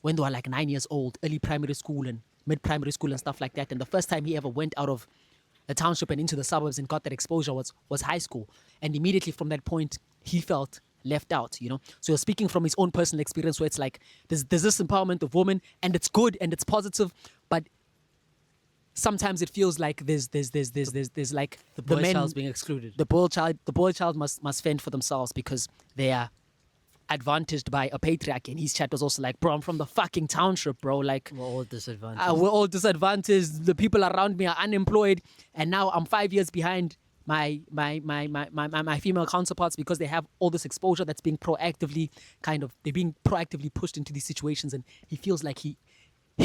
B: when they were like 9 years old, early primary school and mid-primary school and stuff like that. And the first time he ever went out of the township and into the suburbs and got that exposure was high school. And immediately from that point, he felt left out, So he's speaking from his own personal experience, where it's like, there's this empowerment of women, and it's good and it's positive, but sometimes it feels like there's like
A: The boy
B: men,
A: child's being excluded.
B: the boy child must fend for themselves because they are advantaged by a patriarchy. And his chat was also like, bro, I'm from the fucking township, bro. Like,
A: We're all disadvantaged.
B: we're all disadvantaged. The people around me are unemployed, and now I'm 5 years behind my female counterparts because they have all this exposure that's being they're being proactively pushed into these situations, and he feels like he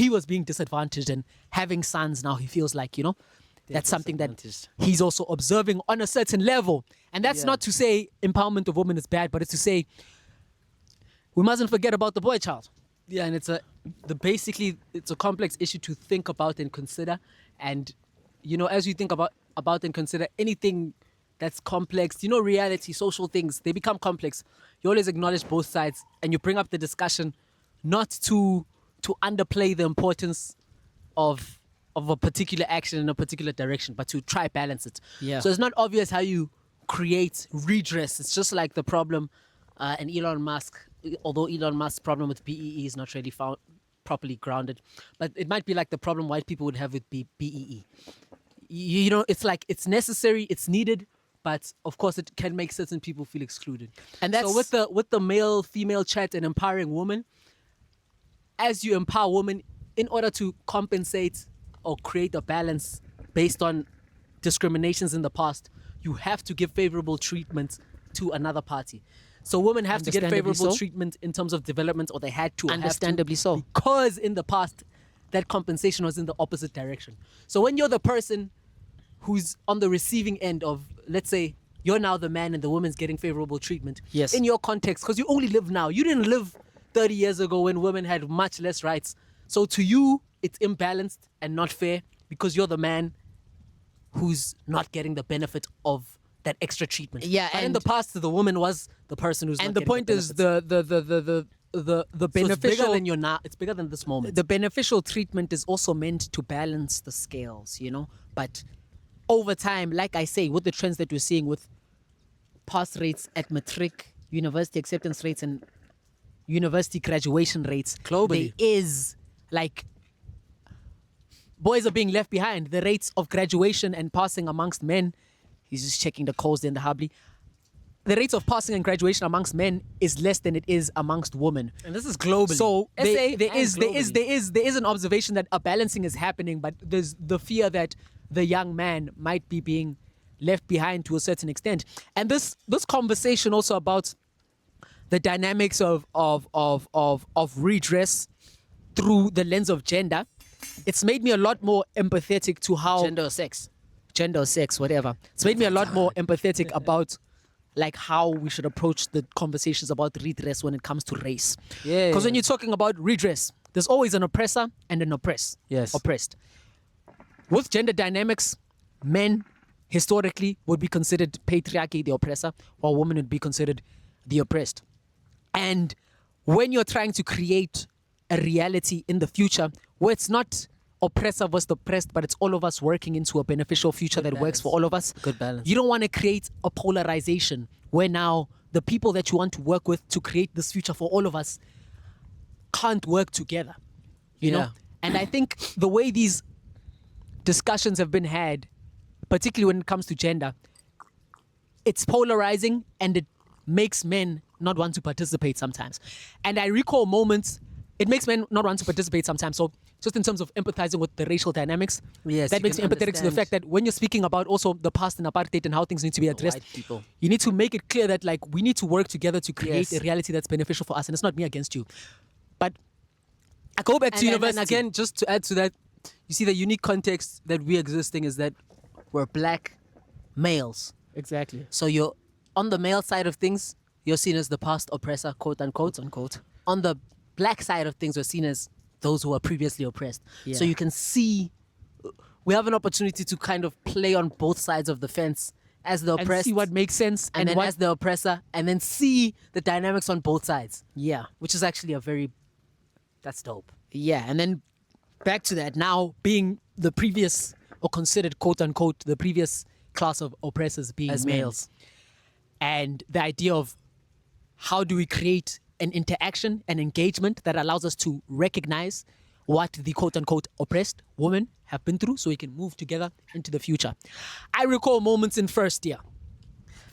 B: was being disadvantaged, and having sons now, he feels like, that's something that
A: disadvantaged.
B: he's also observing on a certain level. And that's not to say empowerment of women is bad, but it's to say we mustn't forget about the boy child.
A: Yeah, and basically it's a complex issue to think about and consider. And as you think about and consider anything that's complex, reality, social things, they become complex. You always acknowledge both sides, and you bring up the discussion not to underplay the importance of a particular action in a particular direction, but to try balance it.
B: Yeah.
A: So it's not obvious how you create redress. It's just like the problem, and Elon Musk, although Elon Musk's problem with BEE is not really found properly grounded, but it might be like the problem white people would have with BEE. It's like, it's necessary, it's needed, but of course it can make certain people feel excluded.
B: And that's
A: so with the male female chat and empowering women, as you empower women, in order to compensate or create a balance based on discriminations in the past, you have to give favorable treatment to another party. So women have to get
B: Understandably
A: favorable
B: so.
A: treatment in terms of development, or they had to. or have to,
B: Understandably so.
A: because in the past, that compensation was in the opposite direction. So when you're the person who's on the receiving end of, let's say, you're now the man and the woman's getting favorable treatment.
B: Yes.
A: In your context, because you only live now. You didn't live 30 years ago when women had much less rights. So to you, it's imbalanced and not fair because you're the man who's not getting the benefit of that extra treatment.
B: Yeah,
A: But in
B: and-
A: the past, the woman was the person who's
B: and
A: not
B: the
A: getting
B: point is
A: benefits.
B: the
A: So it's
B: beneficial
A: bigger than you're now. It's bigger than this moment.
B: the beneficial treatment is also meant to balance the scales, But over time, like I say, with the trends that we're seeing with pass rates at matric, university acceptance rates, and university graduation rates
A: Globally.
B: there is like boys are being left behind. The rates of graduation and passing amongst men, he's just checking the codes in the Hubley. The rates of passing and graduation amongst men is less than it is amongst women.
A: And this is globally.
B: So
A: SA
B: there
A: and globally.
B: is an observation that a balancing is happening, but there's the fear that the young man might be being left behind to a certain extent. And this conversation also about the dynamics of redress through the lens of gender it's made me a lot more empathetic to how
A: Gender or sex.
B: gender or sex, whatever. It's made me a lot more empathetic about like how we should approach the conversations about redress when it comes to race.
A: Yeah.
B: Because when you're talking about redress, there's always an oppressor and an oppressed.
A: Yes.
B: Oppressed. With gender dynamics, men historically would be considered patriarchy, the oppressor, while women would be considered the oppressed. And when you're trying to create a reality in the future where it's not oppressor versus oppressed, but it's all of us working into a beneficial future that works for all of us.
A: Good balance.
B: You don't want to create a polarization where now the people that you want to work with to create this future for all of us can't work together. You know?
A: Yeah.
B: And I think the way these discussions have been had, particularly when it comes to gender, it's polarizing and it makes men not want to participate sometimes. And I recall moments, it makes men not want to participate sometimes. So just in terms of empathizing with the racial dynamics,
A: Yes,
B: that
A: you
B: makes me
A: can
B: empathetic to the
A: understand.
B: fact that when you're speaking about also the past and apartheid and how things need to be addressed,
A: White people.
B: you need to make it clear that like we need to work together to create
A: Yes.
B: a reality that's beneficial for us. And it's not me against you. But I go back to
C: And
B: university.
C: again, just to add to that, you see the unique context that we existing is that
A: We're black males.
B: Exactly.
A: So you're on the male side of things, you're seen as the past oppressor, quote unquote. On the black side of things, we're seen as those who were previously oppressed. So
B: Yeah.
A: you can see we have an opportunity to kind of play on both sides of the fence as the
B: And
A: oppressed
B: see what makes sense
A: and then
B: what,
A: as the oppressor, and then see the dynamics on both sides,
B: yeah.
A: which is actually that's dope.
B: Yeah, and then back to that now being the previous or considered quote unquote the previous class of oppressors being
A: As
B: men.
A: males.
B: And the idea of how do we create an interaction, an engagement that allows us to recognize what the quote unquote oppressed women have been through so we can move together into the future. I recall moments in first year.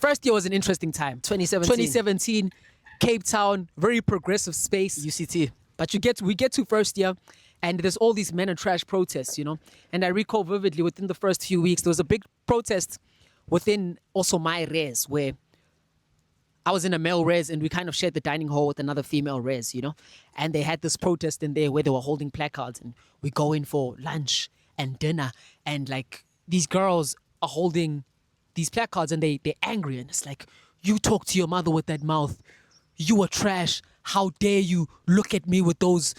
B: First year was an interesting time. 2017, Cape Town, very progressive space.
A: UCT.
B: But we get to first year and there's all these men and trash protests, you know. And I recall vividly within the first few weeks, there was a big protest within also my res where I was in a male res and we kind of shared the dining hall with another female res, you know. And they had this protest in there where they were holding placards and we go in for lunch and dinner and like these girls are holding these placards and they're angry and it's like, you talk to your mother with that mouth. You are trash. How dare you look at me with those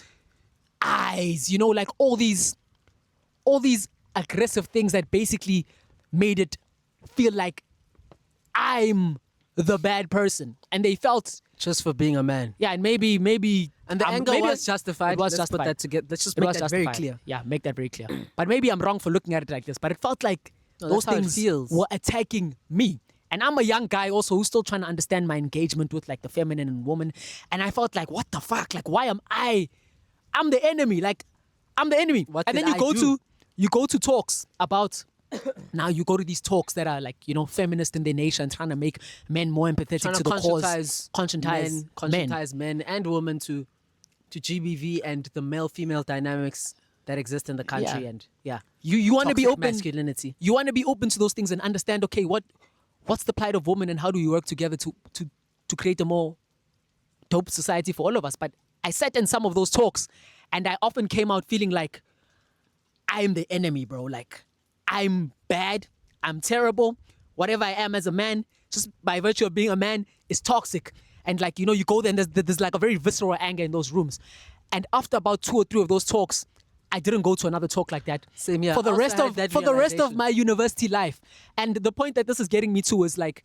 B: eyes? You know, like all these aggressive things that basically made it feel like I'm the bad person. And they felt,
A: Just for being a man.
B: yeah, and maybe
A: And the anger
B: maybe
A: was justified.
B: It was
A: Let's put
B: justified.
A: that together. Let's just
B: It
A: make
B: was
A: that very
B: justified.
A: clear.
B: Yeah, make that very clear. But maybe I'm wrong for looking at it like this. But it felt like
A: No,
B: those
A: that's how it
B: things
A: feels.
B: were attacking me. And I'm a young guy also who's still trying to understand my engagement with like the feminine and woman. And I felt like, what the fuck? Like, why am I'm the enemy. Like, I'm the enemy.
A: What
B: and
A: did
B: then
A: I do?
B: you go to talks about now you go to these talks that are like, you know, feminist in their nation, trying to make men more empathetic
A: Trying
B: to
A: to
B: the cause.
A: conscientize men and women to GBV and the male-female dynamics that exist in the country.
B: Yeah.
A: And yeah,
B: You want to be
A: toxic
B: open.
A: masculinity.
B: You want to be open to those things and understand, okay, what's the plight of women and how do we work together to create a more dope society for all of us. But I sat in some of those talks and I often came out feeling like I'm the enemy, bro. Like I'm bad, I'm terrible. Whatever I am as a man, just by virtue of being a man, is toxic. And like, you know, you go there and there's like a very visceral anger in those rooms. And after about 2 or 3 of those talks, I didn't go to another talk like that
A: Same here.
B: for the
A: Also
B: rest
A: had
B: of
A: that
B: for the rest of
A: realization.
B: my university life. And the point that this is getting me to is like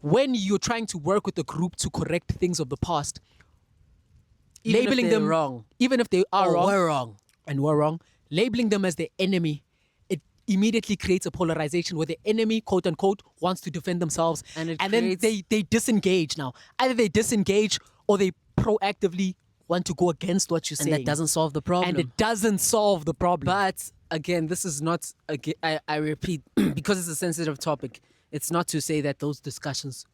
B: when you're trying to work with a group to correct things of the past,
A: Even if
B: labeling
A: they're
B: them
A: wrong.
B: even if they are
A: Or
B: wrong,
A: were wrong.
B: and we're wrong, labeling them as the enemy, it immediately creates a polarization where the enemy, quote unquote, wants to defend themselves.
A: And it
B: then
A: creates-
B: they disengage now. Either they disengage or they proactively want to go against what you're
A: And
B: saying.
A: that doesn't solve the problem.
B: And it doesn't solve the problem.
A: But again, this is not. I repeat, because it's a sensitive topic. It's not to say that those discussions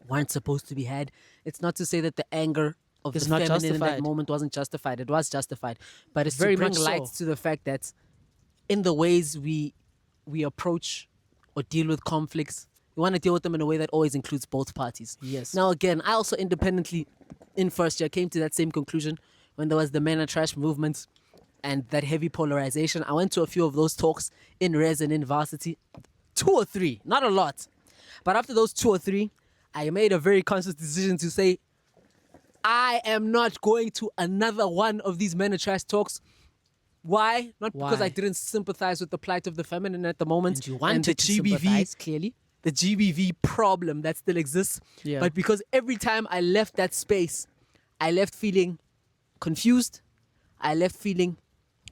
A: weren't supposed to be had. It's not to say that the anger of
B: It's
A: the
B: not
A: feminine in that
B: justified.
A: moment wasn't justified. It was justified, but it's
B: Very
A: to bring
B: much so.
A: light to the fact that in the ways we approach or deal with conflicts, we want to deal with them in a way that always includes both parties.
B: Yes.
A: Now, again, I also independently in first year came to that same conclusion when there was the men are trash movement.
B: and that heavy polarization. I went to a few of those talks in res and in varsity, 2 or 3, not a lot. But after those 2 or 3, I made a very conscious decision to say, I am not going to another one of these men are trash talks. Why? Not because
A: Why?
B: I didn't sympathize with the plight of the feminine at the moment.
A: And you
B: and
A: wanted
B: the
A: to
B: GBV,
A: sympathize, clearly.
B: the GBV problem that still exists.
A: Yeah.
B: But because every time I left that space, I left feeling confused. I left feeling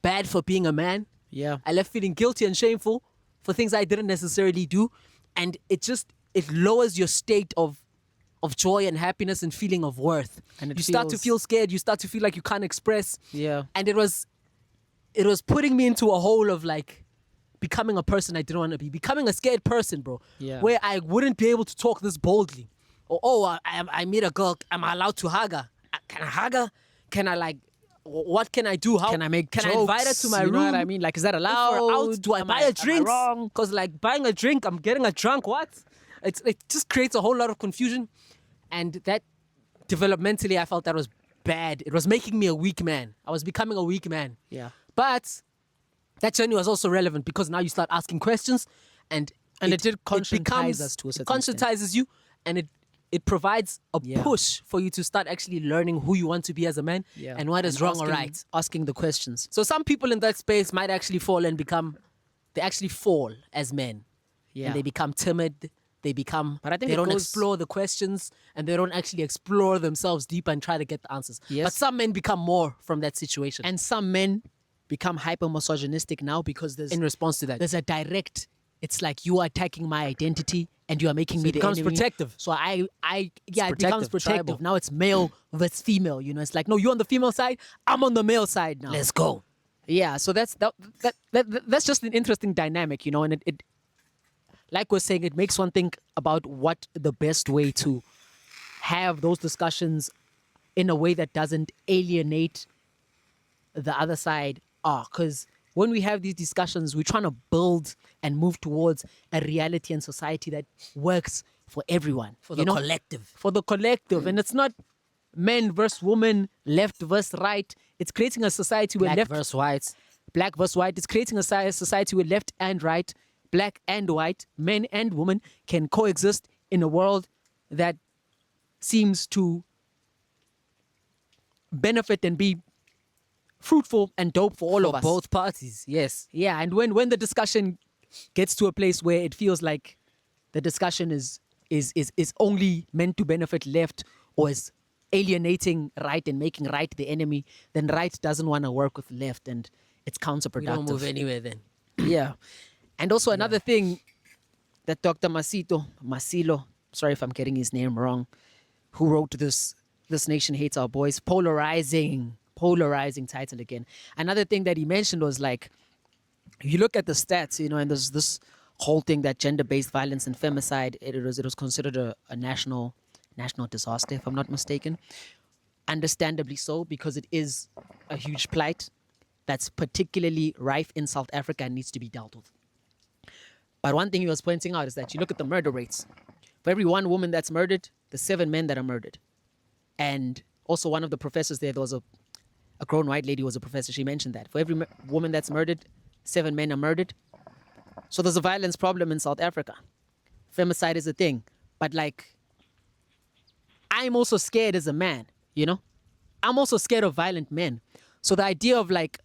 B: bad for being a man.
A: Yeah.
B: I left feeling guilty and shameful for things I didn't necessarily do. And it lowers your state of joy and happiness and feeling of worth.
A: And it
B: you start to
A: feels-
B: feel scared. You start to feel like you can't express.
A: Yeah.
B: And it was putting me into a hole of like becoming a person I didn't want to be, becoming a scared person, bro.
A: Yeah.
B: Where I wouldn't be able to talk this boldly. Or, I meet a girl, am I allowed to hug her? Can I hug her? Can I like, what can I do? How
A: Can I make
B: Can
A: jokes?
B: I invite her to my
A: You
B: room?
A: know what I mean? Like, is that
B: If we're
A: allowed?
B: out, do I
A: Am
B: buy
A: I
B: a drink?
A: wrong?
B: Because like buying a drink, I'm getting a drunk. What? It just creates a whole lot of confusion, and that developmentally, I felt that was bad. It was making me a weak man. I was becoming a weak man.
A: Yeah.
B: But that journey was also relevant because now you start asking questions, and
A: it did conscientize
B: becomes-
A: us to a
B: it
A: certain extent.
B: conscientizes you, and it provides a
A: Yeah.
B: push for you to start actually learning who you want to be as a man
A: Yeah.
B: and what is wrong or
A: asking-
B: right.
A: Asking the questions.
B: So some people in that space might actually fall and become, they actually fall as men.
A: Yeah.
B: And they become timid. They become,
A: But I think
B: they
A: it
B: don't
A: goes-
B: explore the questions and they don't actually explore themselves deeper and try to get the answers.
A: Yes.
B: But some men become more from that situation.
A: And some men become hyper misogynistic now because
B: in response to that,
A: there's a direct, it's like you are attacking my identity and you are making me
B: it
A: the
B: becomes
A: enemy.
B: protective.
A: So it becomes
B: protective,
A: protective.
B: tribal.
A: Now it's male versus female. You know, it's like, no, you're on the female side, I'm on the male side now.
B: let's go.
A: Yeah, so that's just an interesting dynamic, you know, and it like we're saying, it makes one think about what the best way to have those discussions in a way that doesn't alienate the other side are. Because when we have these discussions, we're trying to build and move towards a reality and society that works for everyone.
B: For the collective.
A: For the collective. And it's not men versus women, left versus right. It's creating a society where
B: Black
A: left
B: versus whites.
A: black versus white. It's creating a society where left and right, black and white, men and women can coexist in a world that seems to benefit and be fruitful and dope for all of us.
B: Both parties, yes.
A: Yeah, and when the discussion gets to a place where it feels like the discussion is only meant to benefit left or is alienating right and making right the enemy, then right doesn't want to work with left and it's counterproductive.
B: We don't move anywhere then.
A: Yeah. And also another thing that Dr. Masilo, sorry if I'm getting his name wrong, who wrote this Nation Hates Our Boys, polarizing title again. Another thing that he mentioned was like, if you look at the stats, you know, and there's this whole thing that gender-based violence and femicide, it was considered a national disaster, if I'm not mistaken. Understandably so, because it is a huge plight that's particularly rife in South Africa and needs to be dealt with. But one thing he was pointing out is that you look at the murder rates. For every one woman that's murdered, there's 7 men that are murdered. And also one of the professors there was a grown white lady who was a professor. She mentioned that. For every woman that's murdered, 7 men are murdered. So there's a violence problem in South Africa. Femicide is a thing. But like, I'm also scared as a man, you know? I'm also scared of violent men. So the idea of like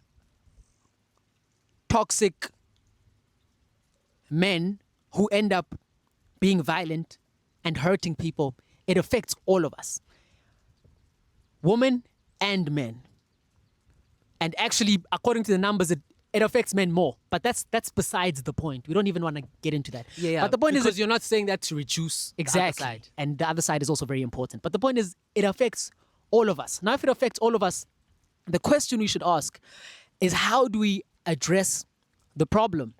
A: toxic men who end up being violent and hurting people, it affects all of us. Women and men. And actually, according to the numbers, it affects men more. But that's besides the point. We don't even want to get into that.
B: Yeah.
A: But the point
B: because
A: is,
B: you're not saying that to reduce the other
A: exactly.
B: side.
A: And the other side is also very important. But the point is, it affects all of us. Now, if it affects all of us, the question we should ask is, how do we address the problem?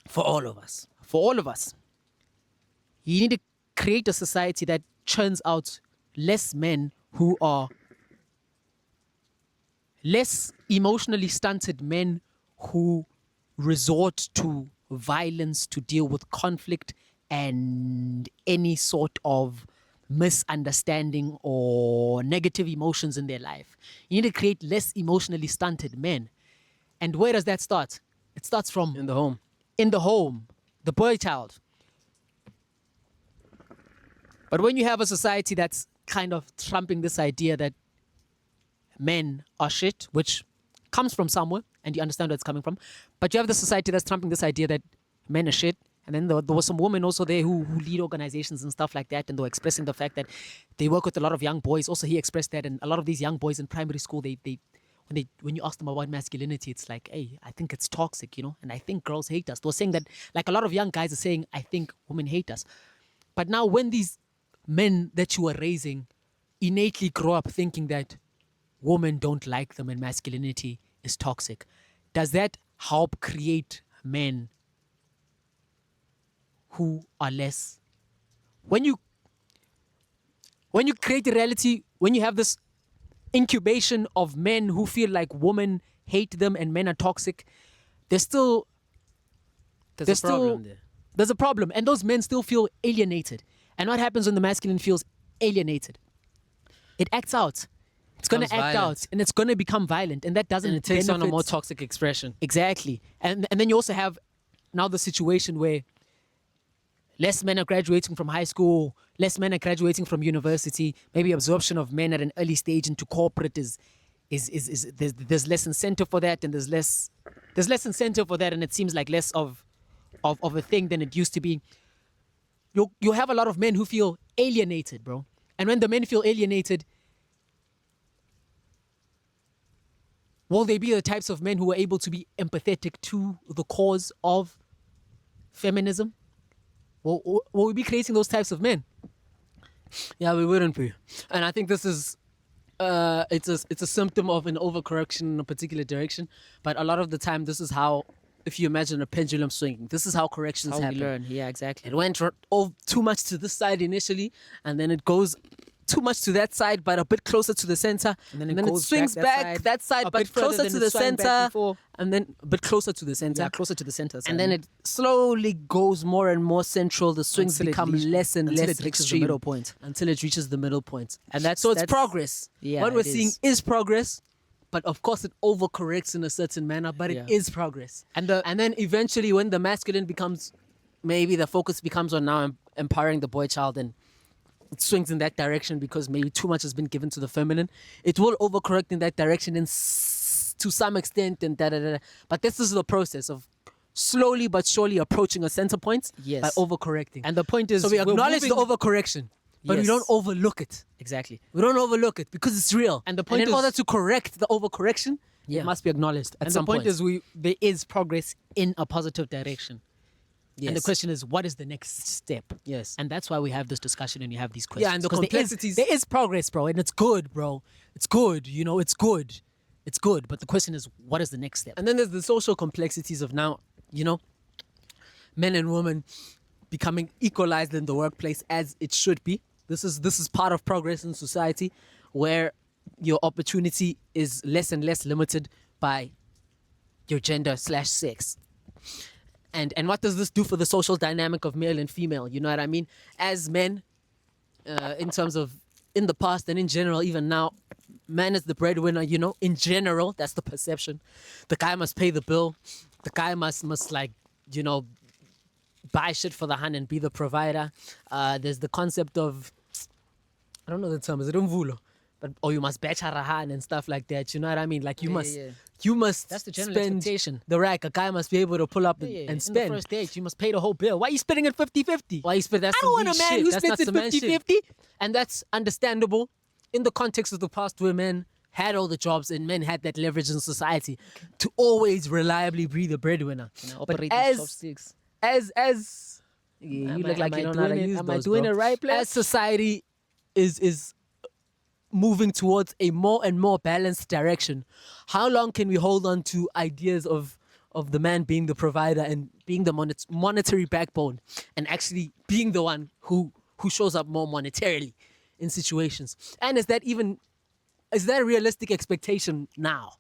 B: For all of us.
A: For all of us, you need to create a society that churns out less men who are less emotionally stunted men who resort to violence to deal with conflict and any sort of misunderstanding or negative emotions in their life. You need to create less emotionally stunted men.
B: And where does that start? It starts from
A: In the home.
B: in the home, the boy child. But when you have a society that's kind of trumping this idea that men are shit, which comes from somewhere, and you understand where it's coming from, but you have the society that's trumping this idea that men are shit, and then there was some women also there who lead organizations and stuff like that, and they were expressing the fact that they work with a lot of young boys. Also, he expressed that, and a lot of these young boys in primary school, when you ask them about masculinity, it's like, hey, I think it's toxic, you know, and I think girls hate us. They were saying that, like a lot of young guys are saying, I think women hate us. But now when these men that you are raising innately grow up thinking that women don't like them and masculinity is toxic, does that help create men who are less? When you create a reality, when you have this incubation of men who feel like women hate them and men are toxic, there's still
A: There's a problem there.
B: there's a problem, and those men still feel alienated. And what happens when the masculine feels alienated? It acts out. It's going to
A: Becomes
B: act
A: violent.
B: out, and it's going to become violent, and that doesn't
A: And it takes on a more
B: benefit-
A: toxic expression.
B: Exactly. And then you also have now the situation where less men are graduating from high school, less men are graduating from university, maybe absorption of men at an early stage into corporate is there's less incentive for that, and there's less incentive for that, and it seems like less of a thing than it used to be. You have a lot of men who feel alienated, bro. And when the men feel alienated, will they be the types of men who are able to be empathetic to the cause of feminism? Will we be creating those types of men?
A: Yeah, we wouldn't be. And I think this is it's a symptom of an overcorrection in a particular direction. But a lot of the time, this is how, if you imagine a pendulum swinging, this is how corrections
B: How we
A: happen.
B: learn. Yeah, exactly.
A: It went too much to this side initially, and then it goes too much to that side, but a bit closer to the center.
B: And then
A: And
B: it
A: then it
B: goes
A: swings
B: back that side, a
A: but
B: bit further
A: closer
B: than
A: to
B: it
A: the
B: swung back
A: center,
B: before.
A: and then a bit closer to the center.
B: Yeah, closer to the center.
A: And then it slowly goes more and more central. The swings
B: Until it
A: become
B: reach-
A: less and
B: until
A: less
B: it reaches the
A: extreme
B: middle point.
A: until it reaches the middle point.
B: And that's-
A: so it's
B: that's-
A: progress.
B: Yeah,
A: what we're
B: it
A: seeing
B: is.
A: is progress, but of course it overcorrects in a certain manner. But
B: Yeah.
A: it is progress.
B: And
A: then eventually, when the masculine becomes, maybe the focus becomes on now empowering the boy child, and it swings in that direction because maybe too much has been given to the feminine. It will overcorrect in that direction to some extent, and da da da. But this is the process of slowly but surely approaching a center point
B: Yes.
A: by overcorrecting.
B: And the point is,
A: so we
B: we're
A: acknowledge the
B: moving-
A: overcorrection, but we
B: Yes.
A: don't overlook it.
B: Exactly.
A: We don't overlook it because it's real.
B: And the point
A: in
B: is-
A: order to correct the overcorrection,
B: Yeah.
A: it must be acknowledged at
B: And
A: some
B: the point is, there is progress in a positive direction. And the
A: Yes.
B: question is, what is the next step?
A: Yes.
B: And that's why we have this discussion and you have these questions.
A: Yeah, and the
B: 'Cause
A: complexities-
B: There is progress, bro, and it's good, bro. It's good, you know, it's good. It's good. But the question is, what is the next step?
A: And then there's the social complexities of now, men and women becoming equalized in the workplace as it should be. This is part of progress in society, where your opportunity is less and less limited by your gender/sex. And what does this do for the social dynamic of male and female? You know what I mean? As men, in terms of in the past and in general, even now, man is the breadwinner. In general, that's the perception. The guy must pay the bill. The guy must buy shit for the hand and be the provider. There's the concept of, I don't know the term, is it umvulo? But you must batch harahan and stuff like that. You know what I mean? Like you
B: Yeah,
A: must,
B: yeah.
A: you must.
B: That's the general
A: spend
B: expectation.
A: the rack. A guy must be able to pull up
B: Yeah,
A: and
B: in
A: spend.
B: the first date, you must pay the whole bill. Why are you spending it 50-50?
A: Why you spend? That's
B: I don't
A: some
B: want a
A: weak
B: man
A: shit.
B: who
A: That's
B: spends
A: not
B: it
A: some man shit.
B: 50-50.
A: And that's understandable in the context of the past, where men had all the jobs and men had that leverage in society to always reliably be the breadwinner. But
B: Operating
A: as
B: chopsticks.
A: you
B: Am
A: look
B: I-
A: like
B: am
A: you
B: I
A: don't know how to
B: doing it?
A: use
B: Am I
A: those,
B: doing
A: bro.
B: it right, Blair?
A: As society is moving towards a more and more balanced direction, how long can we hold on to ideas of the man being the provider and being the monetary backbone, and actually being the one who shows up more monetarily in situations? And is that a realistic expectation now?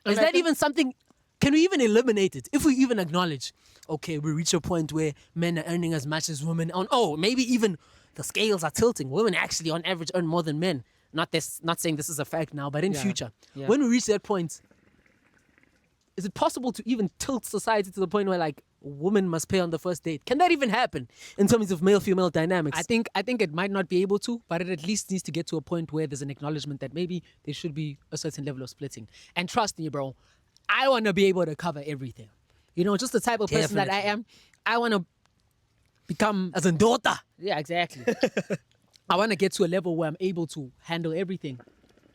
A: Is
B: I
A: that
B: think-
A: even something? Can we even eliminate it? If we even acknowledge, okay, we reach a point where men are earning as much as women, maybe even the scales are tilting. Women actually on average earn more than men. Not saying this is a fact now, but in
B: Yeah,
A: future.
B: yeah.
A: When we reach that point,
C: is it possible to even tilt society to the point where like a woman must pay on the first date? Can that even happen in terms of male-female dynamics?
B: I think it might not be able to, but it at least needs to get to a point where there's an acknowledgement that maybe there should be a certain level of splitting. And trust me, bro, I want to be able to cover everything. You know, just the type of person that I am. I want to become
C: as a daughter.
B: Yeah, exactly. I want to get to a level where I'm able to handle everything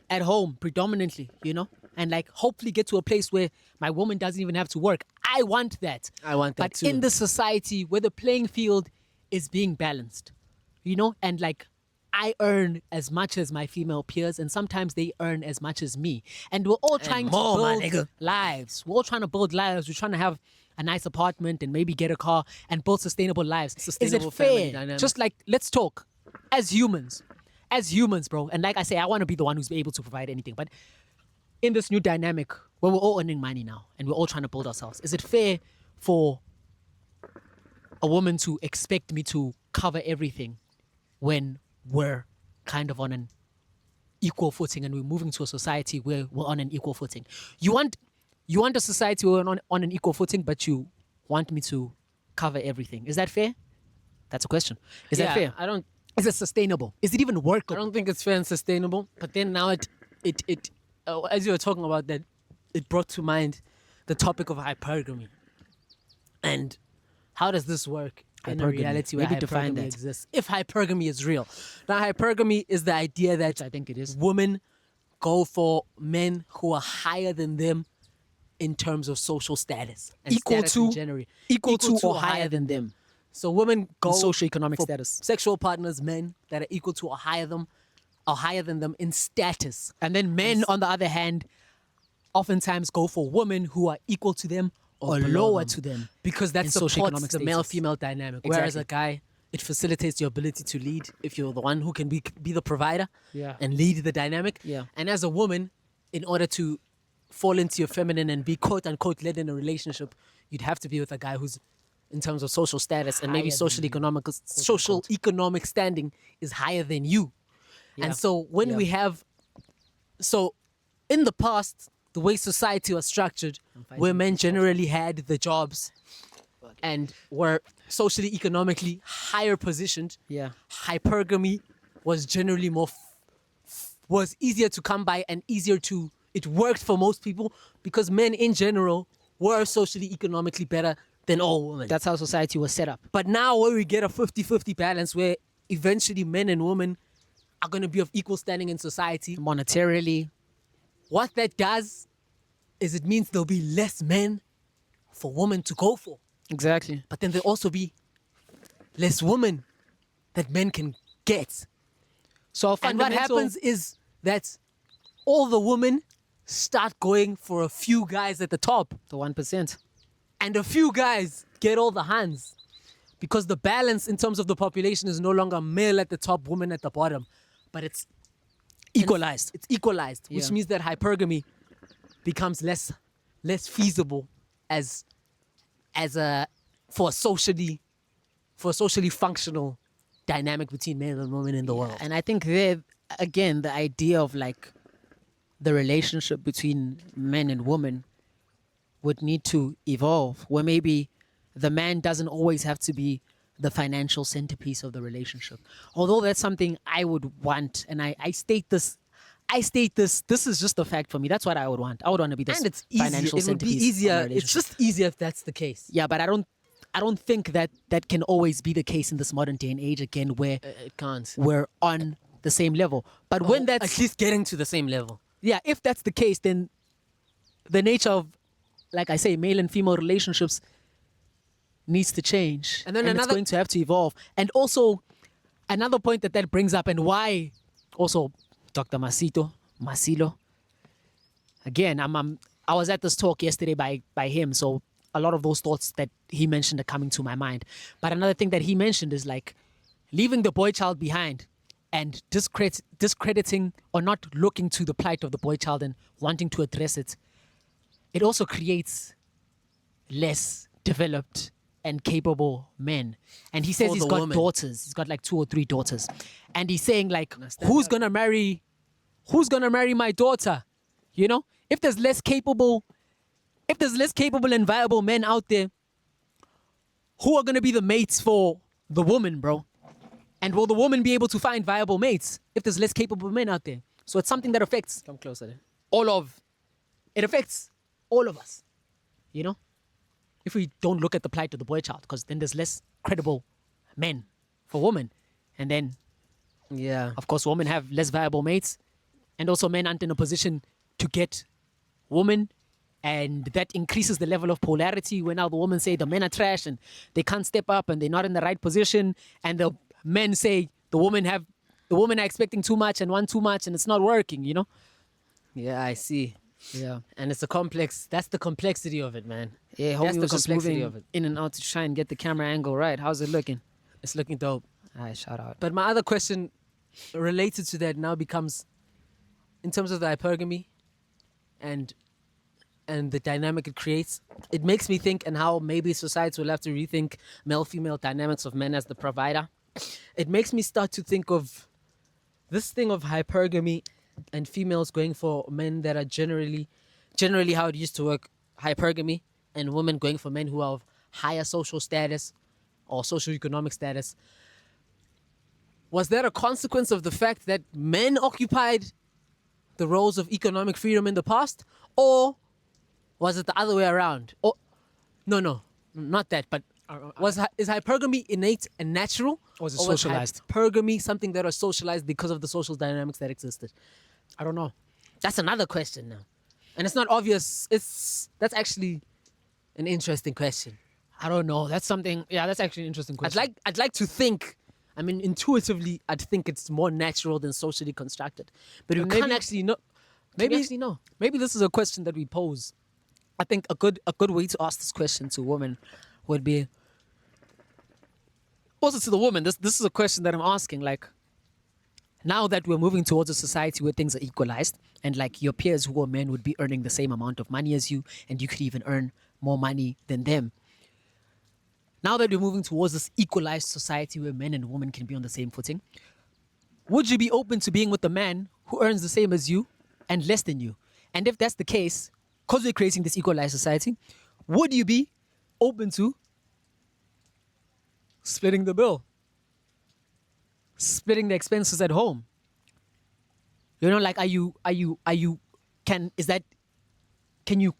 B: at home predominantly, you know, and like hopefully get to a place where my woman doesn't even have to work. I want that.
C: I want that
B: but
C: too.
B: in the society where the playing field is being balanced, you know, and like I earn as much as my female peers, and sometimes they earn as much as me. And we're all trying
C: more, my
B: to
C: nigga.
B: build lives. We're all trying to build lives. We're trying to have a nice apartment and maybe get a car and build sustainable lives.
C: Sustainable
B: is it
C: family
B: fair?
C: dynamics.
B: Just like, let's talk as humans, bro. And like I say, I want to be the one who's able to provide anything. But in this new dynamic where we're all earning money now and we're all trying to build ourselves, is it fair for a woman to expect me to cover everything when we're kind of on an equal footing and we're moving to a society where we're on an equal footing? You want a society where we're on an equal footing, but you want me to cover everything. Is that fair? That's a question. Is that fair? Is it sustainable? Is it even
C: I
B: workable?
C: don't think it's fair and sustainable. But then now as you were talking about that, it brought to mind the topic of hypergamy. And how does this work in a
B: Hypergamy.
C: reality where
B: Maybe define
C: hypergamy
B: that.
C: exists? If hypergamy is real. Now, hypergamy is the idea that
B: I think it is.
C: women go for men who are higher than them in terms of social status. And
B: Equal
C: status
B: to-
C: in general.
B: equal to or higher than them.
C: So women go
B: socioeconomic
C: for
B: status.
C: sexual partners, men that are equal to or higher than them in status.
B: And then men, on the other hand, oftentimes go for women who are equal to them or
C: below
B: lower
C: them.
B: to them.
C: Because that
B: in
C: supports
B: socioeconomic
C: the
B: status.
C: male-female dynamic. Whereas
B: Exactly.
C: a guy, it facilitates your ability to lead if you're the one who can be the provider
B: Yeah.
C: and lead the dynamic.
B: Yeah.
C: And as a woman, in order to fall into your feminine and be quote-unquote led in a relationship, you'd have to be with a guy who's, in terms of social status and maybe
B: Higher
C: social economic standing, is higher than you.
B: Yeah.
C: And so when
B: Yeah.
C: we have, so in the past, the way society was structured, where men generally had the jobs and were socially, economically higher positioned,
B: Yeah.
C: hypergamy was generally was easier to come by and it worked for most people because men in general were socially, economically better than all women.
B: That's how society was set up.
C: But now where we get a 50-50 balance where eventually men and women are going to be of equal standing in society,
B: Monetarily,
C: what that does is it means there'll be less men for women to go for.
B: exactly.
C: But then there'll also be less women that men can get.
B: So
C: And what happens is that all the women start going for a few guys at the top,
B: the 1%.
C: and a few guys get all the hands. Because the balance in terms of the population is no longer male at the top, women at the bottom, but it's
B: Equalized.
C: It's equalized, which
B: Yeah.
C: means that hypergamy becomes less feasible for a socially functional dynamic between male and women in the world.
B: And I think there, again, the idea of like the relationship between men and women would need to evolve, where maybe the man doesn't always have to be the financial centerpiece of the relationship. Although that's something I would want, and I state this, this is just a fact for me. That's what I would want. I would want to be this
C: And it's easier.
B: financial
C: It would be
B: centerpiece of my
C: easier. It's
B: relationship.
C: just easier if that's the case.
B: Yeah, but I don't think that can always be the case in this modern day and age again, where
C: It can't.
B: we're on the same level. But when that's
C: at least getting to the same level.
B: yeah, if that's the case, then the nature of, like I say, male and female relationships needs to change.
C: And then
B: it's
C: another-
B: going to have to evolve. And also, another point that brings up, and why also Dr. Masilo, again, I was at this talk yesterday by him, so a lot of those thoughts that he mentioned are coming to my mind. But another thing that he mentioned is like leaving the boy child behind and discrediting or not looking to the plight of the boy child and wanting to address it. It also creates less developed and capable men. And he says
C: For
B: he's
C: the
B: got
C: woman.
B: daughters. He's got like 2 or 3 daughters. And he's saying like, who's gonna marry my daughter? You know, if there's less capable if there's less capable and viable men out there, who are going to be the mates for the woman, bro? And will the woman be able to find viable mates if there's less capable men out there? So it's something that affects
A: Come closer then.
B: it affects all of us, you know? If we don't look at the plight of the boy child, because then there's less credible men for women. And then,
A: Yeah.
B: of course, women have less viable mates. And also men aren't in a position to get women. And that increases the level of polarity when now the women say the men are trash and they can't step up and they're not in the right position. And the men say the women are expecting too much and want too much and it's not working, you know?
A: Yeah, I see.
B: Yeah.
A: And it's a complex. That's the complexity of it, man.
B: Yeah,
A: That's
B: homie
A: the
B: was just
A: complexity
B: moving
A: of it.
B: in and out to try and get the camera angle right. How's it looking?
A: It's looking dope.
B: All right, shout out.
A: But my other question related to that now becomes, in terms of the hypergamy and the dynamic it creates, it makes me think, and how maybe society will have to rethink male-female dynamics of men as the provider. It makes me start to think of this thing of hypergamy and females going for men that are generally how it used to work, hypergamy, and women going for men who are of higher social status or socioeconomic status. Was that a consequence of the fact that men occupied the roles of economic freedom in the past, or was it the other way around? Or no, not that. But is hypergamy innate and natural,
B: Or was it
A: was
B: socialized?
A: hypergamy something that was socialized because of the social dynamics that existed?
B: I don't know.
A: That's another question now, and it's not obvious. That's actually an interesting question.
B: I don't know. That's something. Yeah, that's actually an interesting question.
A: I'd like to think. I mean, intuitively, I'd think it's more natural than socially constructed, but we
B: And
A: can't
B: maybe-
A: actually know.
B: maybe-
A: Actually know.
B: Maybe this is a question that we pose. I think a good way to ask this question to women would be also to the woman. This is a question that I'm asking. Like, now that we're moving towards a society where things are equalized, and like your peers who are men would be earning the same amount of money as you, and you could even earn more money than them. Now that we're moving towards this equalized society where men and women can be on the same footing, would you be open to being with a man who earns the same as you and less than you? And if that's the case, because we're creating this equalized society, would you be open to splitting the bill? Splitting the expenses at home? You know, like, can you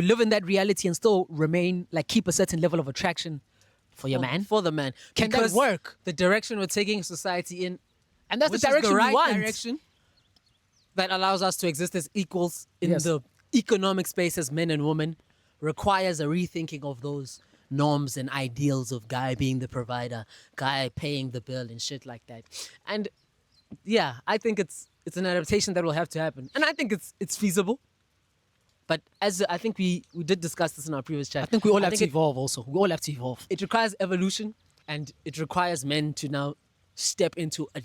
B: live in that reality and still remain, like, keep a certain level of attraction for your man?
A: For the man.
B: Can that
A: Because
B: work?
A: The direction we're taking society in,
B: And that's
A: which
B: the
A: is
B: direction
A: right
B: we want.
A: direction that allows us to exist as equals in
B: Yes.
A: the economic space as men and women, requires a rethinking of those norms and ideals of guy being the provider, guy paying the bill and shit like that. And yeah, I think it's an adaptation that will have to happen. And I think it's feasible. But as I think we did discuss this in our previous chat.
B: I think we all have to
A: it-
B: evolve also. We all have to evolve.
A: it requires evolution, and it requires men to now step into a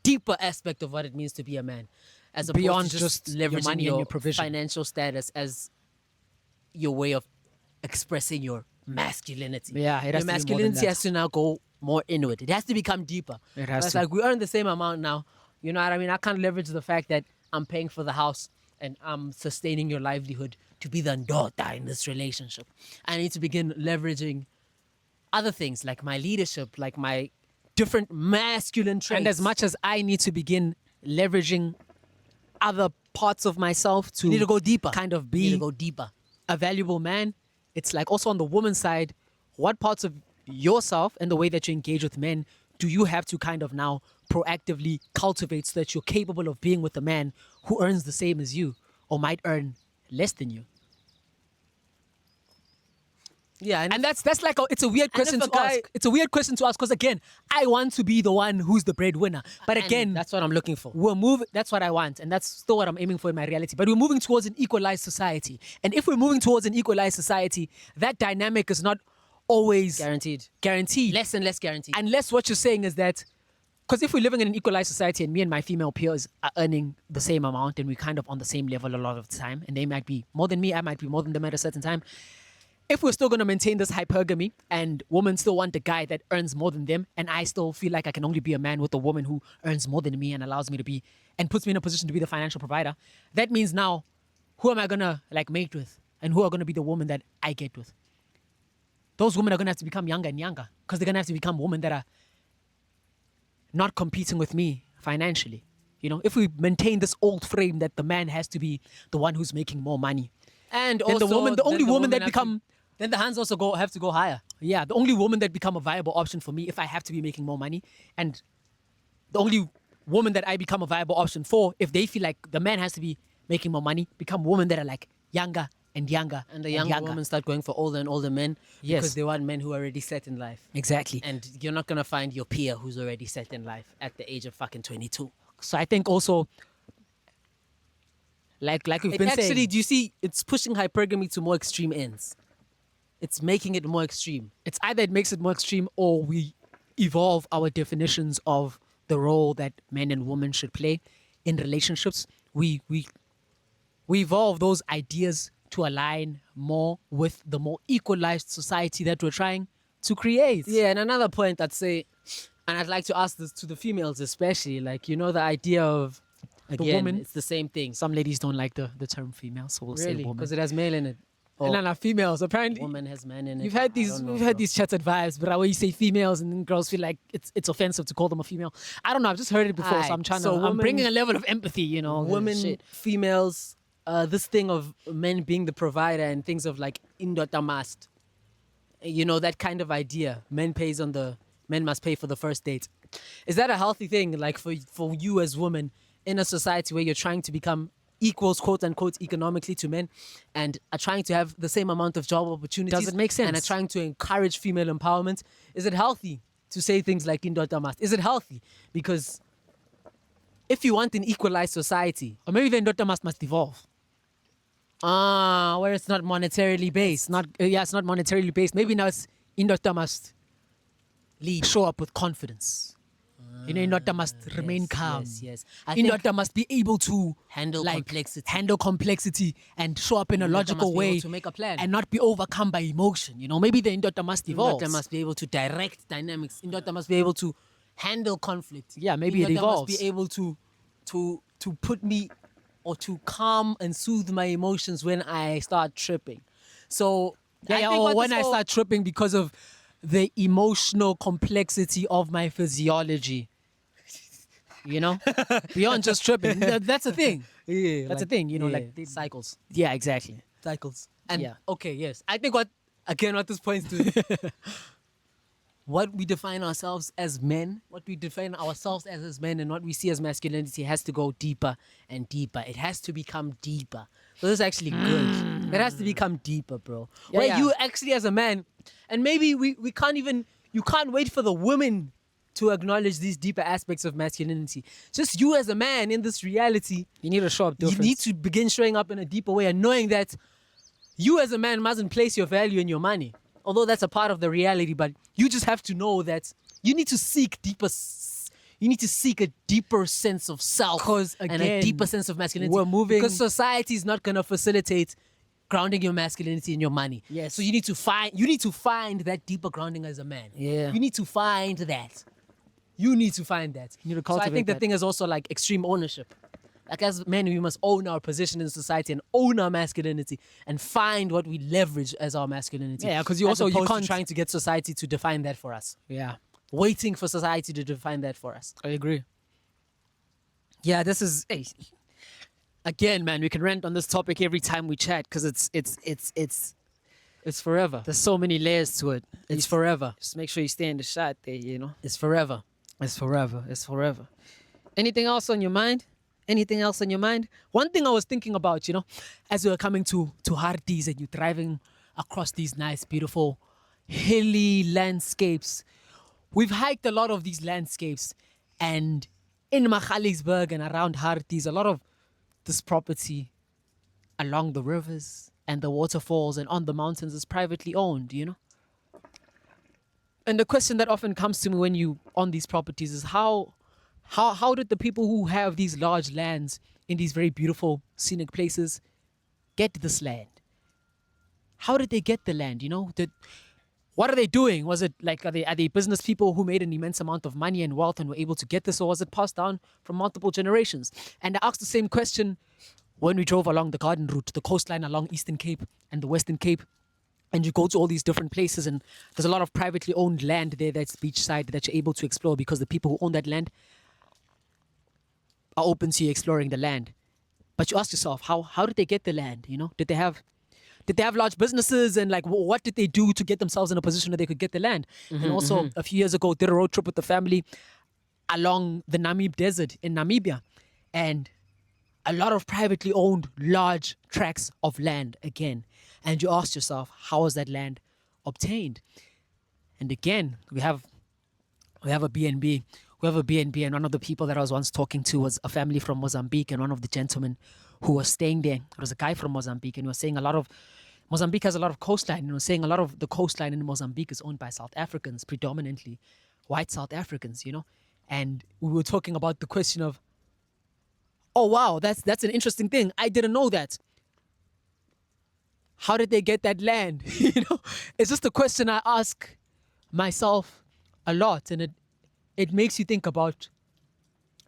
A: deeper aspect of what it means to be a man, as opposed
B: Beyond
A: to
B: just your
A: leveraging
B: money and your provision.
A: financial status as your way of expressing your masculinity.
B: Yeah, it has
A: your
B: to be more than
A: masculinity
B: that.
A: has to now go more inward. It has to become deeper.
B: It has
A: It's
B: to.
A: like we earn the same amount now. You know what I mean? I can't leverage the fact that I'm paying for the house and I'm sustaining your livelihood to be the daughter in this relationship. I need to begin leveraging other things like my leadership, like my different masculine traits.
B: And as much as I need to begin leveraging other parts of myself to
A: you need to go deeper.
B: kind of
A: You need
B: be
A: to go deeper.
B: a valuable man, it's like also on the woman's side, what parts of yourself and the way that you engage with men do you have to kind of now proactively cultivate so that you're capable of being with a man who earns the same as you or might earn less than you?
A: Yeah,
B: And that's like it's a weird question
A: if
B: to
A: a guy-
B: ask. It's a weird question to ask because again, I want to be the one who's the breadwinner. But
A: and
B: again,
A: that's what I'm looking for.
B: we're moving. That's what I want, and that's still what I'm aiming for in my reality. But we're moving towards an equalized society, and if we're moving towards an equalized society, that dynamic is not always guaranteed.
A: Less and less guaranteed.
B: Unless what you're saying is that, because if we're living in an equalized society and me and my female peers are earning the same amount and we're kind of on the same level a lot of the time, and they might be more than me, I might be more than them at a certain time. If we're still going to maintain this hypergamy and women still want a guy that earns more than them, and I still feel like I can only be a man with a woman who earns more than me and allows me to be and puts me in a position to be the financial provider, that means now, who am I going to like mate with? and who are going to be the women that I get with. Those women are going to have to become younger and younger because they're going to have to become women that are not competing with me financially. You know, if we maintain this old frame that the man has to be the one who's making more money,
C: And
B: then
C: also,
B: the only woman that
C: have to-
B: become
C: then the hands also have to go higher.
B: yeah, the only woman that become a viable option for me if I have to be making more money, and the only woman that I become a viable option for if they feel like the man has to be making more money, become women that are like younger and younger
C: And the younger women start going for older and older men
B: Yes.
C: because they want men who are already set in life.
B: Exactly.
C: And you're not gonna find your peer who's already set in life at the age of fucking 22.
B: So I think also, like we've been
C: Actually,
B: saying,
C: do you see? It's pushing hypergamy to more extreme ends. It's making it more extreme.
B: it's either it makes it more extreme or we evolve our definitions of the role that men and women should play in relationships. We evolve those ideas to align more with the more equalized society that we're trying to create.
C: Yeah, and another point I'd say, and I'd like to ask this to the females especially, like, you know, the idea of, again,
B: woman.
C: it's the same thing.
B: Some ladies don't like the term female, so we'll say
C: Really?
B: woman.
C: Because it has male in it. Or
B: And then females, apparently.
C: woman has man in it.
B: You've had
C: I
B: these
C: don't know,
B: we've had
C: bro.
B: these chatted vibes, but where you say females and then girls feel like it's offensive to call them a female. I don't know. I've just heard it before, so
C: Aight,
B: I'm trying
C: so
B: to. I'm bringing
C: women-
B: a level of empathy, you know.
C: Women,
B: Shit.
C: females, this thing of men being the provider and things of like indota must, you know, that kind of idea. Men must pay for the first date. Is that a healthy thing? Like for you as women in a society where you're trying to become equals, quote unquote, economically to men, and are trying to have the same amount of job opportunities.
B: Does it make sense?
C: And are trying to encourage female empowerment. Is it healthy to say things like indota must? Is it healthy? Because if you want an equalized society,
B: Or maybe then daughter must evolve.
C: where it's not monetarily based,
B: Not it's not monetarily based. Maybe now it's daughter must
C: lead.
B: show up with confidence. You know, daughter must remain
C: yes,
B: calm.
C: yes. I think
B: daughter must be able to
C: handle
B: like,
C: complexity.
B: handle complexity, and show up in a
C: Daughter
B: logical
C: must be able
B: way
C: to make a plan.
B: and not be overcome by emotion. You know, maybe the daughter must evolve.
C: Indota must be able to direct dynamics. Indota must be able to handle conflict.
B: Yeah, maybe it
C: Indota
B: evolves.
C: must be able to put me or to calm and soothe my emotions when I start tripping. So I think
B: or
C: what
B: when
C: this
B: I
C: all-
B: start tripping because of the emotional complexity of my physiology. You know, beyond just tripping. That's a thing.
C: yeah,
B: That's a thing. You know,
C: yeah,
B: like
C: cycles.
B: yeah, exactly.
C: Cycles. And
B: Yeah.
C: okay, yes. I think what this points to what we define ourselves as men, what we define ourselves as men, and what we see as masculinity has to go deeper and deeper. It has to become deeper. So this is actually good. It has to become deeper, bro.
B: Yeah,
C: Where
B: yeah.
C: you actually as a man, and maybe we can't even, you can't wait for the women to acknowledge these deeper aspects of masculinity. Just you as a man in this reality,
B: You need to show up different.
C: you need to begin showing up in a deeper way and knowing that you as a man mustn't place your value in your money. Although that's a part of the reality, but you just have to know that you need to seek deeper. You need to seek a deeper sense of self
B: 'Cause,
C: and a
B: again,
C: deeper sense of masculinity.
B: we're moving-
C: because society is not going to facilitate grounding your masculinity in your money.
B: Yes.
C: So you need to find that deeper grounding as a man.
B: Yeah.
C: You need to find that. You need to find that.
B: You need to
C: So I
B: cultivate
C: think the
B: that.
C: thing is also like extreme ownership. Like as men, we must own our position in society and own our masculinity and find what we leverage as our masculinity.
B: Yeah, 'cause you
C: as
B: also- you
C: opposed to
B: can't-
C: trying to get society to define that for us.
B: Yeah,
C: Waiting for society to define that for us.
B: I agree. Yeah, this is again, man. We can rant on this topic every time we chat because it's
C: It's forever.
B: there's so many layers to it.
C: It's forever.
B: Just make sure you stay in the shot there. You know,
C: It's forever.
B: it's forever. It's forever. Anything else on your mind? Anything else on your mind? One thing I was thinking about, you know, as we were coming to Hartbees and you're driving across these nice, beautiful, hilly landscapes. We've hiked a lot of these landscapes, and in Magaliesburg and around Hartbees, a lot of this property along the rivers and the waterfalls and on the mountains is privately owned, you know? And the question that often comes to me when you on these properties is how did the people who have these large lands in these very beautiful scenic places get this land? How did they get the land? You know, what are they doing? Was it like are they business people who made an immense amount of money and wealth and were able to get this, or was it passed down from multiple generations? And I asked the same question when we drove along the Garden Route, the coastline along Eastern Cape and the Western Cape, and you go to all these different places, and there's a lot of privately owned land there that's beachside that you're able to explore because the people who own that land are open to you exploring the land. But you ask yourself, how did they get the land? You know, did they have large businesses, and like what did they do to get themselves in a position where they could get the land? And also a few years ago, did a road trip with the family along the Namib Desert in Namibia, and a lot of privately owned large tracts of land again. And you ask yourself, how was that land obtained? And again, we have a BNB. We have a BNB, and one of the people that I was once talking to was a family from Mozambique, and one of the gentlemen who was staying there, it was a guy from Mozambique, and he was saying Mozambique has a lot of coastline, and he was saying a lot of the coastline in Mozambique is owned by South Africans, predominantly white South Africans, you know. And we were talking about the question of, oh wow, that's an interesting thing. I didn't know that. How did they get that land? You know, it's just a question I ask myself a lot, and it makes you think about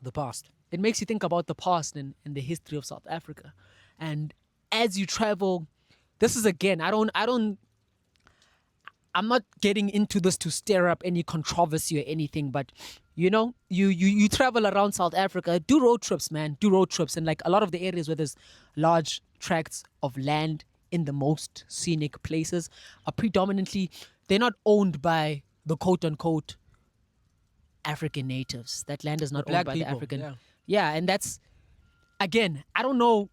B: the past. It makes you think about the past and the history of South Africa. And as you travel, this is again, I'm not getting into this to stir up any controversy or anything, but you know, you travel around South Africa, do road trips, man, do road trips. And like a lot of the areas where there's large tracts of land in the most scenic places are predominantly, they're not owned by the quote unquote African natives. That land is not owned by the African. Yeah, and that's, again, I don't know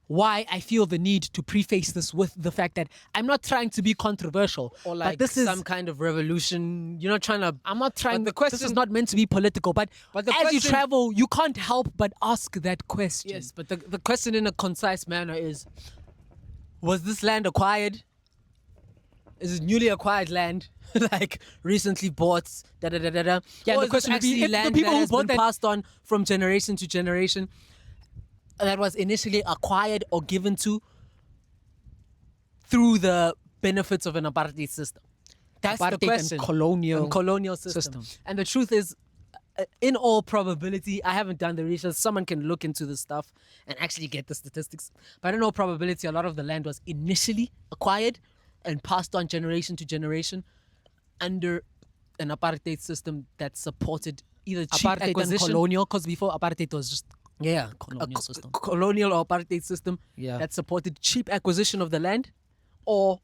B: why I feel the need to preface this with the fact that I'm not trying to be controversial.
C: Or like
B: but this is
C: some kind of revolution. You're not trying to...
B: I'm not trying.
C: the question,
B: this is not meant to be political, but
C: the
B: as you
C: question,
B: travel, you can't help but ask that question.
C: Yes, but the question in a concise manner is, was this land acquired? Is it newly acquired land? Like recently bought, da da da da da.
B: Yeah,
C: or
B: the question would be,
C: actually
B: if the
C: land
B: people
C: that
B: who
C: has
B: bought
C: been
B: that-
C: passed on from generation to generation, that was initially acquired or given to through the benefits of an apartheid system. That's
B: Apartheid
C: the
B: and
C: question.
B: colonial
C: And colonial system. And the truth is, in all probability, I haven't done the research. Someone can look into this stuff and actually get the statistics. But in all probability, a lot of the land was initially acquired and passed on generation to generation under an apartheid system that supported either cheap
B: Apartheid and
C: acquisition,
B: colonial, because before apartheid was just
C: yeah,
B: colonial system.
C: colonial or apartheid system
B: Yeah.
C: that supported cheap acquisition of the land, or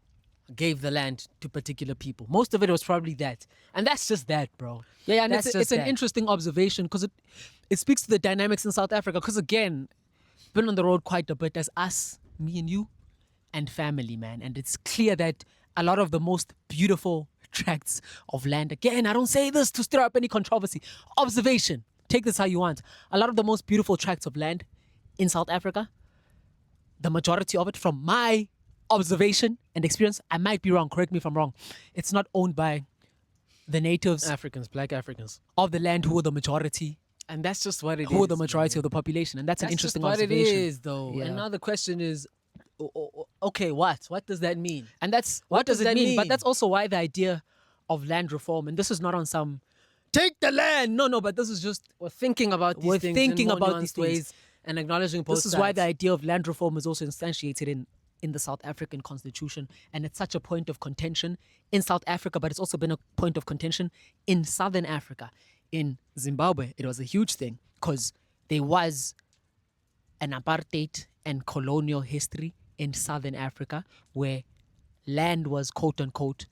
C: gave the land to particular people. Most of it was probably that, and that's just that, bro.
B: Yeah, and
C: That's
B: it's
C: just
B: an
C: that.
B: interesting observation because it speaks to the dynamics in South Africa. Because again, been on the road quite a bit as us, me and you, and family, man. And it's clear that a lot of the most beautiful tracts of land, again, I don't say this to stir up any controversy. Observation. Take this how you want. A lot of the most beautiful tracts of land in South Africa, the majority of it, from my observation and experience, I might be wrong, correct me if I'm wrong, it's not owned by the natives
C: Africans, black Africans,
B: of the land who are the majority,
C: and that's just what it is.
B: who are the majority of the population. And that's an
C: That's
B: interesting
C: just what
B: observation.
C: it is, though.
B: Yeah.
C: And now the question is, okay, what? What does that mean?
B: And that's
C: What
B: what does
C: does
B: it
C: that
B: mean? But
C: mean?
B: that's also why the idea of land reform, and this is not on some take the land. No, but this is just
C: We're thinking about these
B: We're
C: things
B: thinking
C: in more
B: about these
C: nuanced
B: things.
C: ways and acknowledging both
B: this is why the
C: sides.
B: idea of land reform is also instantiated in the South African constitution, and it's such a point of contention in South Africa, but it's also been a point of contention in Southern Africa. In Zimbabwe, it was a huge thing because there was an apartheid and colonial history in Southern Africa where land was quote unquote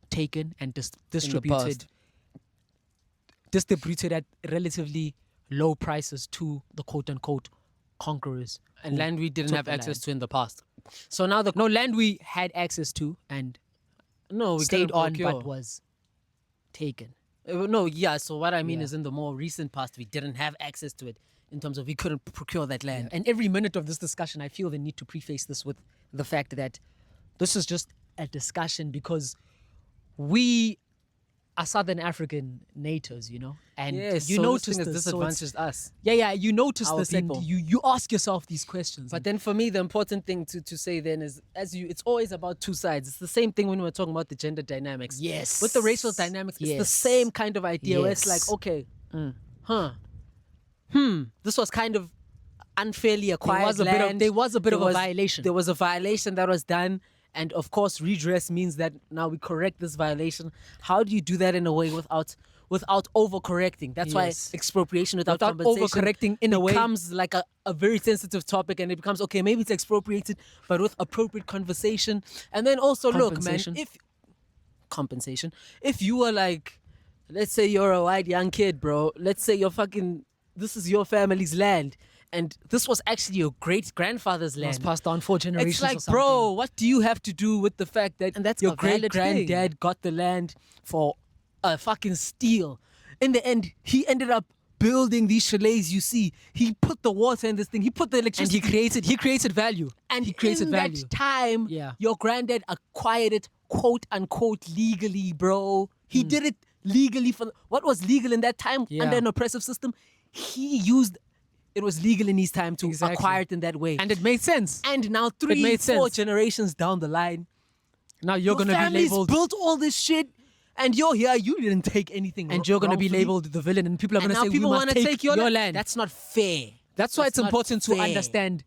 B: taken and distributed at relatively low prices to the quote unquote conquerors
C: and
B: who
C: land we didn't
B: took
C: have
B: the
C: access
B: land.
C: to in the past. So now
B: No, land we had access to and
C: we
B: stayed
C: couldn't
B: on
C: procure.
B: but was taken.
C: No, yeah. So what I mean
B: Yeah.
C: is, in the more recent past, we didn't have access to it in terms of we couldn't procure that land.
B: And every minute of this discussion, I feel the need to preface this with the fact that this is just a discussion because we are Southern African natives, you know, and
C: Yes,
B: you
C: so
B: notice
C: this thing has
B: this. So it's-
C: disadvantaged us.
B: yeah, you notice
C: Our
B: this,
C: people.
B: and you ask yourself these questions.
C: But then for me, the important thing to say then is, it's always about two sides. It's the same thing when we're talking about the gender dynamics.
B: Yes.
C: With the racial dynamics, it's the
B: Yes.
C: same kind of idea where it's like,
B: Yes.
C: okay, this was kind of unfairly acquired land.
B: There was a bit
C: There
B: of a
C: was-
B: violation.
C: There was a violation that was done. And of course, redress means that now we correct this violation. How do you do that in a way without overcorrecting? That's
B: Yes.
C: why expropriation without
B: Without
C: compensation
B: overcorrecting in a way-
C: becomes like a very sensitive topic, and it becomes okay. Maybe it's expropriated, but with appropriate conversation. And then also look, man,
B: Compensation.
C: if you were like, let's say you're a white young kid, bro. Let's say this is your family's land. And this was actually your great grandfather's land.
B: It was passed down 4 generations.
C: It's
B: or
C: like,
B: something.
C: bro, what do you have to do with the fact that
B: And that's
C: your
B: a valid
C: great granddad got the land for a fucking steal? In the end, he ended up building these chalets you see. He put the water in this thing. He put the
B: And
C: electricity.
B: he created value.
C: And
B: he created
C: in
B: value.
C: that time,
B: Yeah.
C: your granddad acquired it, quote unquote, legally, bro. He did it legally for what was legal in that time
B: Yeah.
C: under an oppressive system. He used it was legal in his time to
B: Exactly.
C: acquire it in that way.
B: And it made sense.
C: And now
B: made
C: 4
B: sense.
C: generations down the line,
B: Now you're
C: your
B: going to be
C: family's
B: labeled.
C: built all this shit, and you're here. You didn't take anything,
B: And you're going to be
C: wrongfully.
B: labeled the villain. And people are
C: And
B: going to
C: now
B: say, we
C: people
B: must
C: want to take your land. That's not fair.
B: That's why it's
C: not
B: important to
C: fair.
B: understand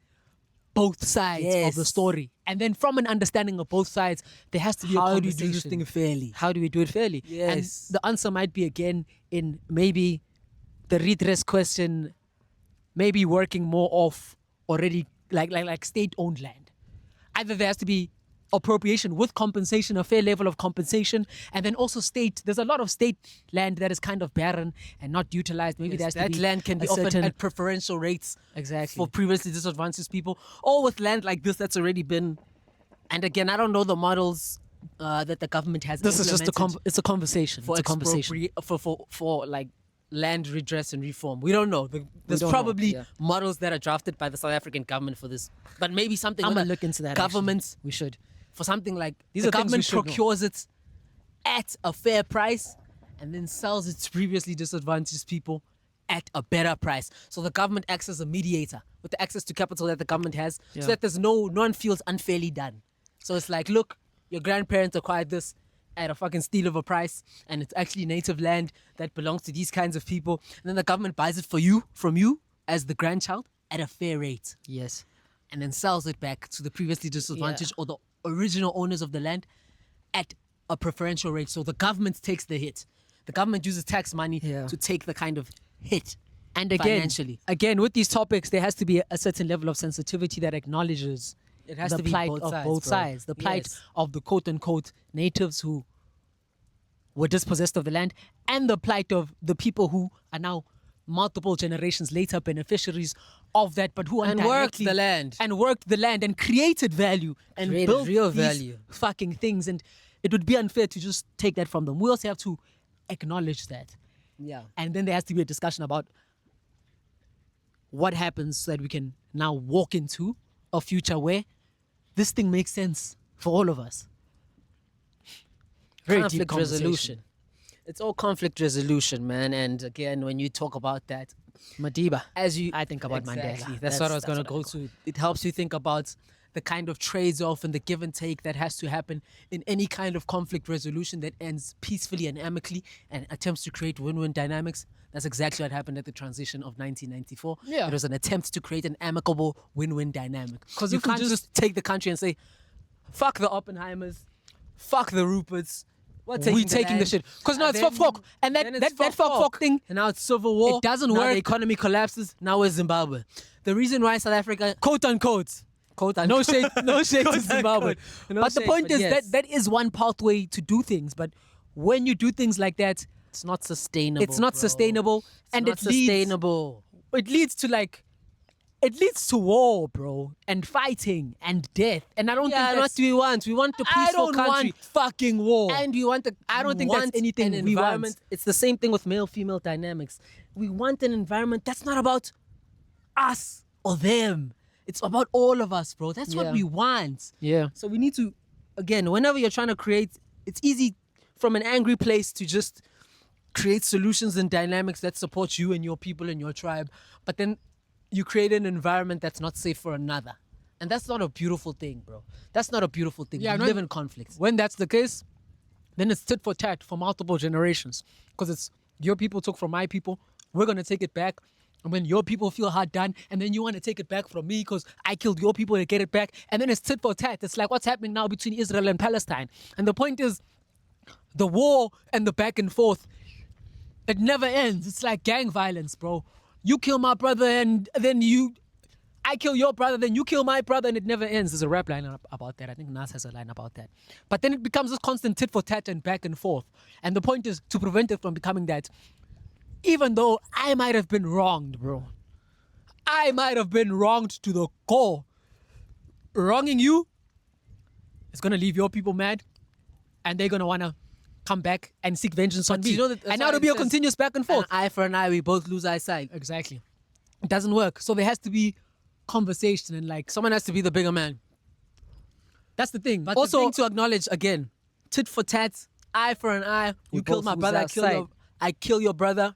B: both sides of the
C: Yes.
B: story. And then from an understanding of both sides, there has to be a
C: How do you
B: conversation.
C: do this thing fairly?
B: How do we do it fairly?
C: Yes.
B: And the answer might be again in maybe the redress question, maybe working more off already like state-owned land. Either there has to be appropriation with compensation, a fair level of compensation, and then also there's a lot of state land that is kind of barren and not utilized. Maybe there has to
C: that
B: be
C: land can be
B: a
C: offered
B: certain
C: at preferential rates
B: Exactly.
C: for previously disadvantaged people, or with land like this that's already been. And again, I don't know the models that the government has.
B: This is just
C: implemented
B: it's a conversation.
C: for
B: It's a conversation.
C: for like land redress and reform. We don't know. There's
B: don't know,
C: probably
B: yeah.
C: models that are drafted by the South African government for this, but maybe something
B: I'm
C: where
B: gonna
C: the
B: look into that.
C: government
B: Actually. We should.
C: for something like
B: These
C: the
B: are things we
C: government
B: should know.
C: procures it at a fair price and then sells it to previously disadvantaged people at a better price. So the government acts as a mediator with the access to capital that the government has,
B: Yeah.
C: so that no one feels unfairly done. So it's like, look, your grandparents acquired this at a fucking steal of a price, and it's actually native land that belongs to these kinds of people. And then the government buys it from you as the grandchild at a fair rate,
B: Yes.
C: and then sells it back to the previously disadvantaged or the original owners of the land at a preferential rate. So the government takes the hit. The government uses tax money
B: Yeah.
C: to take the kind of hit.
B: And again,
C: financially.
B: with these topics, there has to be a certain level of sensitivity that acknowledges
C: It has
B: the
C: to be
B: plight
C: both
B: of
C: sides,
B: both
C: bro.
B: sides, the plight
C: Yes.
B: of the quote-unquote natives who were dispossessed of the land, and the plight of the people who are now multiple generations later beneficiaries of that, but who
C: And worked
B: indirectly-
C: the land.
B: and worked the land and created value and
C: Created
B: built
C: real
B: these
C: value.
B: fucking things. And it would be unfair to just take that from them. We also have to acknowledge that.
C: Yeah.
B: And then there has to be a discussion about what happens so that we can now walk into a future where this thing makes sense for all of us. Very deep
C: Conflict
B: conversation.
C: resolution. It's all conflict resolution, man. And again, when you talk about that,
B: Madiba.
C: as you
B: I think about
C: Exactly.
B: Mandela.
C: That's what I was going to
B: that's
C: go
B: what
C: to. It helps you think about the kind of trades-off and the give and take that has to happen in any kind of conflict resolution that ends peacefully and amicably and attempts to create win-win dynamics. That's exactly what happened at the transition of 1994.
B: Yeah.
C: It was an attempt to create an amicable win-win dynamic.
B: 'Cause
C: you
B: if we
C: can't
B: just-
C: just take the country and say, fuck the Oppenheimers, fuck the Ruperts. We're taking
B: taking the
C: land.
B: shit. 'Cause now
C: And
B: it's
C: then-
B: fuck. And
C: then it's
B: that fuck thing,
C: And now it's civil war.
B: it doesn't
C: Now
B: work.
C: The economy collapses. Now we're Zimbabwe. The reason why South Africa,
B: quote unquote.
C: quote
B: No
C: unquote,
B: shade, no shade to
C: Quote
B: Zimbabwe.
C: unquote. No
B: But the
C: shade,
B: point
C: but
B: is
C: yes.
B: that is one pathway to do things. But when you do things like that,
C: it's not sustainable.
B: it's not
C: bro.
B: sustainable,
C: It's
B: and
C: not
B: it leads
C: sustainable.
B: it leads to war, bro, and fighting and death. And I don't
C: Yeah,
B: think
C: what
B: that's,
C: do we want? We want a peaceful
B: I don't
C: country.
B: want fucking war.
C: And we want
B: I don't
C: we
B: think that's
C: want
B: anything
C: an
B: we want.
C: environment. It's the same thing with male-female dynamics. We want an environment that's not about us or them. It's about all of us, bro. That's
B: Yeah.
C: what we want.
B: Yeah.
C: So we need to, again, whenever you're trying to create, it's easy from an angry place to just create solutions and dynamics that support you and your people and your tribe. But then you create an environment that's not safe for another. And that's not a beautiful thing, bro. That's not a beautiful thing.
B: Yeah,
C: we
B: no-
C: live in conflict.
B: When that's the case, then it's tit for tat for multiple generations. Because it's your people took from my people. We're going to take it back.
C: And when your people feel hard done, and then you want to take it back from me because I killed your people to get it back, and then it's tit for tat. It's like what's happening now between Israel and Palestine. And the point is, the war and the back and forth, it never ends. It's like gang violence, bro. You kill my brother, and then I kill your brother, then you kill my brother, and it never ends. There's a rap line about that. I think Nas has a line about that. But then it becomes this constant tit for tat and back and forth. And the point is to prevent it from becoming that. Even though I might have been wronged, bro. I might have been wronged to the core. Wronging you is going to leave your people mad. And they're going to want to come back and seek vengeance on me.
A: you know that-
C: And now it'll be a continuous back and forth.
A: An eye for an eye, we both lose eyesight.
C: Exactly. It doesn't work. So there has to be conversation and like...
A: Someone has to be the bigger man.
C: That's the thing.
A: But
C: Also,
A: the thing to acknowledge again, tit for tat, eye for an eye.
C: We
A: You killed
C: both
A: my
C: lose
A: brother,
C: our
A: I kill your brother.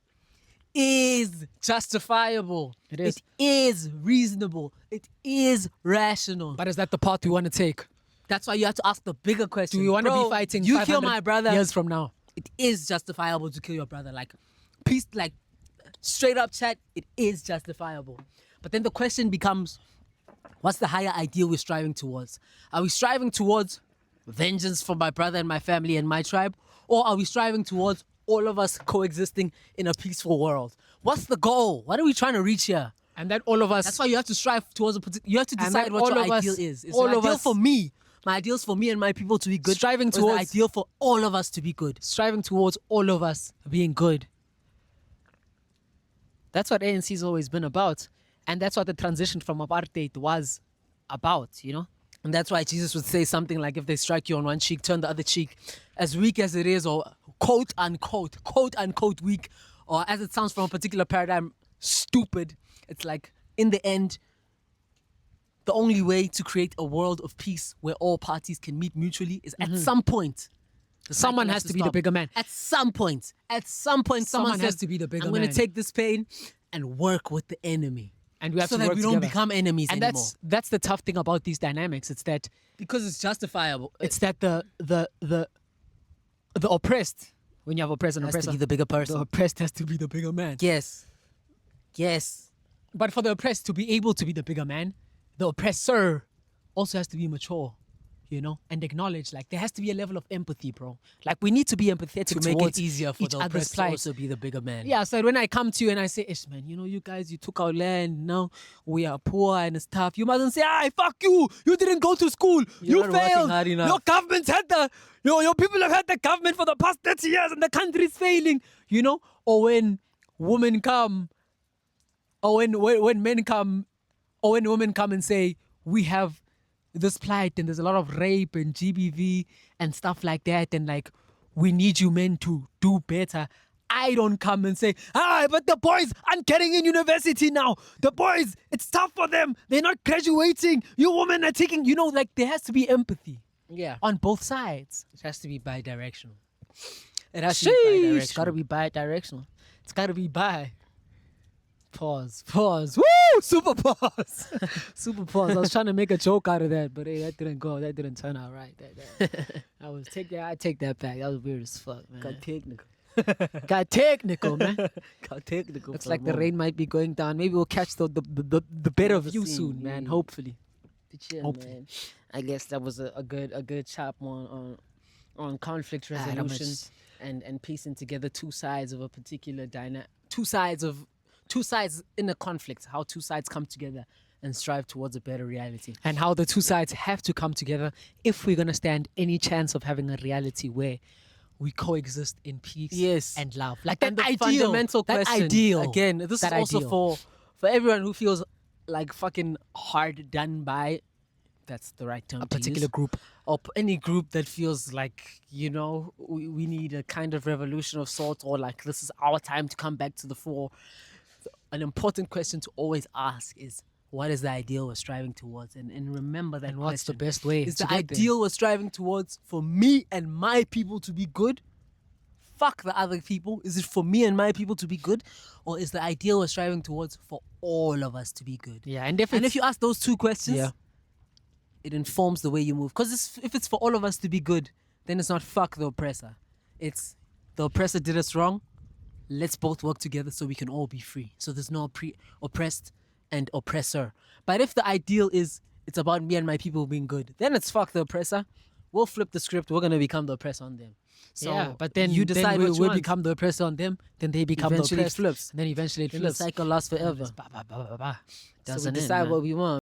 A: Is justifiable.
C: It is.
A: It is reasonable. It is rational.
C: but is that the path we want to take?
A: That's why you have to ask the bigger question.
C: Do we want to
A: Bro,
C: be fighting
A: You kill
C: 500
A: my brother.
C: years from now?
A: It is justifiable to kill your brother. Like, peace, like, straight up chat, it is justifiable. But then the question becomes, what's the higher ideal we're striving towards? Are we striving towards vengeance for my brother and my family and my tribe? Or are we striving towards all of us coexisting in a peaceful world? What's the goal? What are we trying to reach here?
C: And that all of us...
A: That's why you have to strive towards a particular... You have to
C: And
A: decide
C: that
A: what
C: all
A: your
C: of us-
A: ideal is. Is
C: all
A: the
C: of
A: ideal
C: us-
A: for me? My ideal is for me and my people to be good.
C: Striving
A: Or is
C: towards-
A: the ideal for all of us to be good.
C: striving towards all of us being good. That's what ANC's always been about. And that's what the transition from apartheid was about, you know?
A: And that's why Jesus would say something like, if they strike you on one cheek, turn the other cheek. As weak as it is, or quote unquote weak, or as it sounds from a particular paradigm, stupid. It's like, in the end, the only way to create a world of peace where all parties can meet mutually is at some point. the
C: Someone
A: cycle
C: has to be the
A: stop.
C: bigger man.
A: At some point, someone
C: Someone has
A: says,
C: to be the bigger
A: I'm going
C: man.
A: to take this pain and work with the enemy.
C: And we have
A: so
C: to
A: that
C: work
A: we don't
C: together.
A: become enemies
C: And
A: anymore.
C: that's the tough thing about these dynamics. It's that
A: Because it's justifiable.
C: it's that the oppressed, when you have oppressed and
A: has to
C: oppressor,
A: be the bigger person.
C: the oppressed has to be the bigger man.
A: Yes. Yes.
C: But for the oppressed to be able to be the bigger man, the oppressor also has to be mature, you know, and acknowledge, like, there has to be a level of empathy, bro. Like, we need to be empathetic
A: To make
C: towards
A: it easier for
C: each
A: the
C: other's
A: oppressed to
C: plight.
A: also be the bigger man.
C: Yeah, so when I come to you and I say, Ish, man, you know, you guys, you took our land, now we are poor and stuff. You mustn't say, fuck you. You didn't go to school.
A: You're
C: you
A: not working
C: failed.
A: hard enough."
C: Your government's had your people have had the government for the past 30 years and the country's failing, you know? Or when women come, or when men come, or when women come and say, we have this plight and there's a lot of rape and GBV and stuff like that, and like, we need you men to do better. I don't come and say, but the boys aren't getting in university now. The boys, it's tough for them. They're not graduating. You women are taking, you know, like, there has to be empathy
A: Yeah.
C: on both sides.
A: It has to be bi-directional. It has to be bi-directional.
C: It's gotta be bi-directional. It's gotta be bi. Pause. Woo! Super pause. Super pause. I was trying to make a joke out of that, but hey, that didn't go. That didn't turn out right. I take that back. That was weird as fuck, man.
A: Got technical.
C: Got technical, man.
A: Got technical.
C: Looks
A: for a
C: like the
A: moment.
C: rain might be going down. Maybe we'll catch the better
A: Never
C: view
A: seen,
C: soon, man.
A: yeah.
C: Hopefully.
A: But yeah,
C: Hopefully.
A: man. I guess that was a good chap on conflict
C: that
A: resolution
C: much-
A: and piecing together two sides of a particular two sides in a conflict, how two sides come together and strive towards a better reality.
C: And how the two sides have to come together if we're gonna stand any chance of having a reality where we coexist in peace
A: Yes.
C: and love. Like
A: And
C: that
A: the
C: ideal,
A: fundamental
C: that
A: question
C: ideal.
A: again, this
C: that
A: is also
C: ideal.
A: for everyone who feels like fucking hard done by, that's the right term
C: a
A: to
C: particular
A: use,
C: group.
A: or any group that feels like, you know, we need a kind of revolution of sorts, or like this is our time to come back to the fore. An important question to always ask is, what is the ideal we're striving towards? And remember that
C: And what's the
A: question.
C: best way
A: Is
C: to
A: the
C: get there?
A: ideal we're striving towards for me and my people to be good? Fuck the other people. Is it for me and my people to be good? Or is the ideal we're striving towards for all of us to be good?
C: Yeah, and if
A: And if you ask those two questions,
C: Yeah.
A: it informs the way you move. Because if it's for all of us to be good, then it's not fuck the oppressor. It's the oppressor did us wrong.
C: let's both work together so we can all be free. So there's no oppressed and oppressor. But if the ideal is it's about me and my people being good, then it's fuck the oppressor. We'll flip the script. We're gonna become the oppressor on them. So
B: yeah, but then
C: you decide
B: then
C: what you
B: we'll
C: want.
B: become the oppressor on them. Then they become
C: Eventually
B: the
C: it
B: oppressed.
C: flips.
B: And then eventually it
C: Then the
B: flips.
C: cycle lasts forever.
B: Ba, ba, ba, ba, ba.
C: So we
B: Doesn't end,
C: decide
B: man.
C: what we want.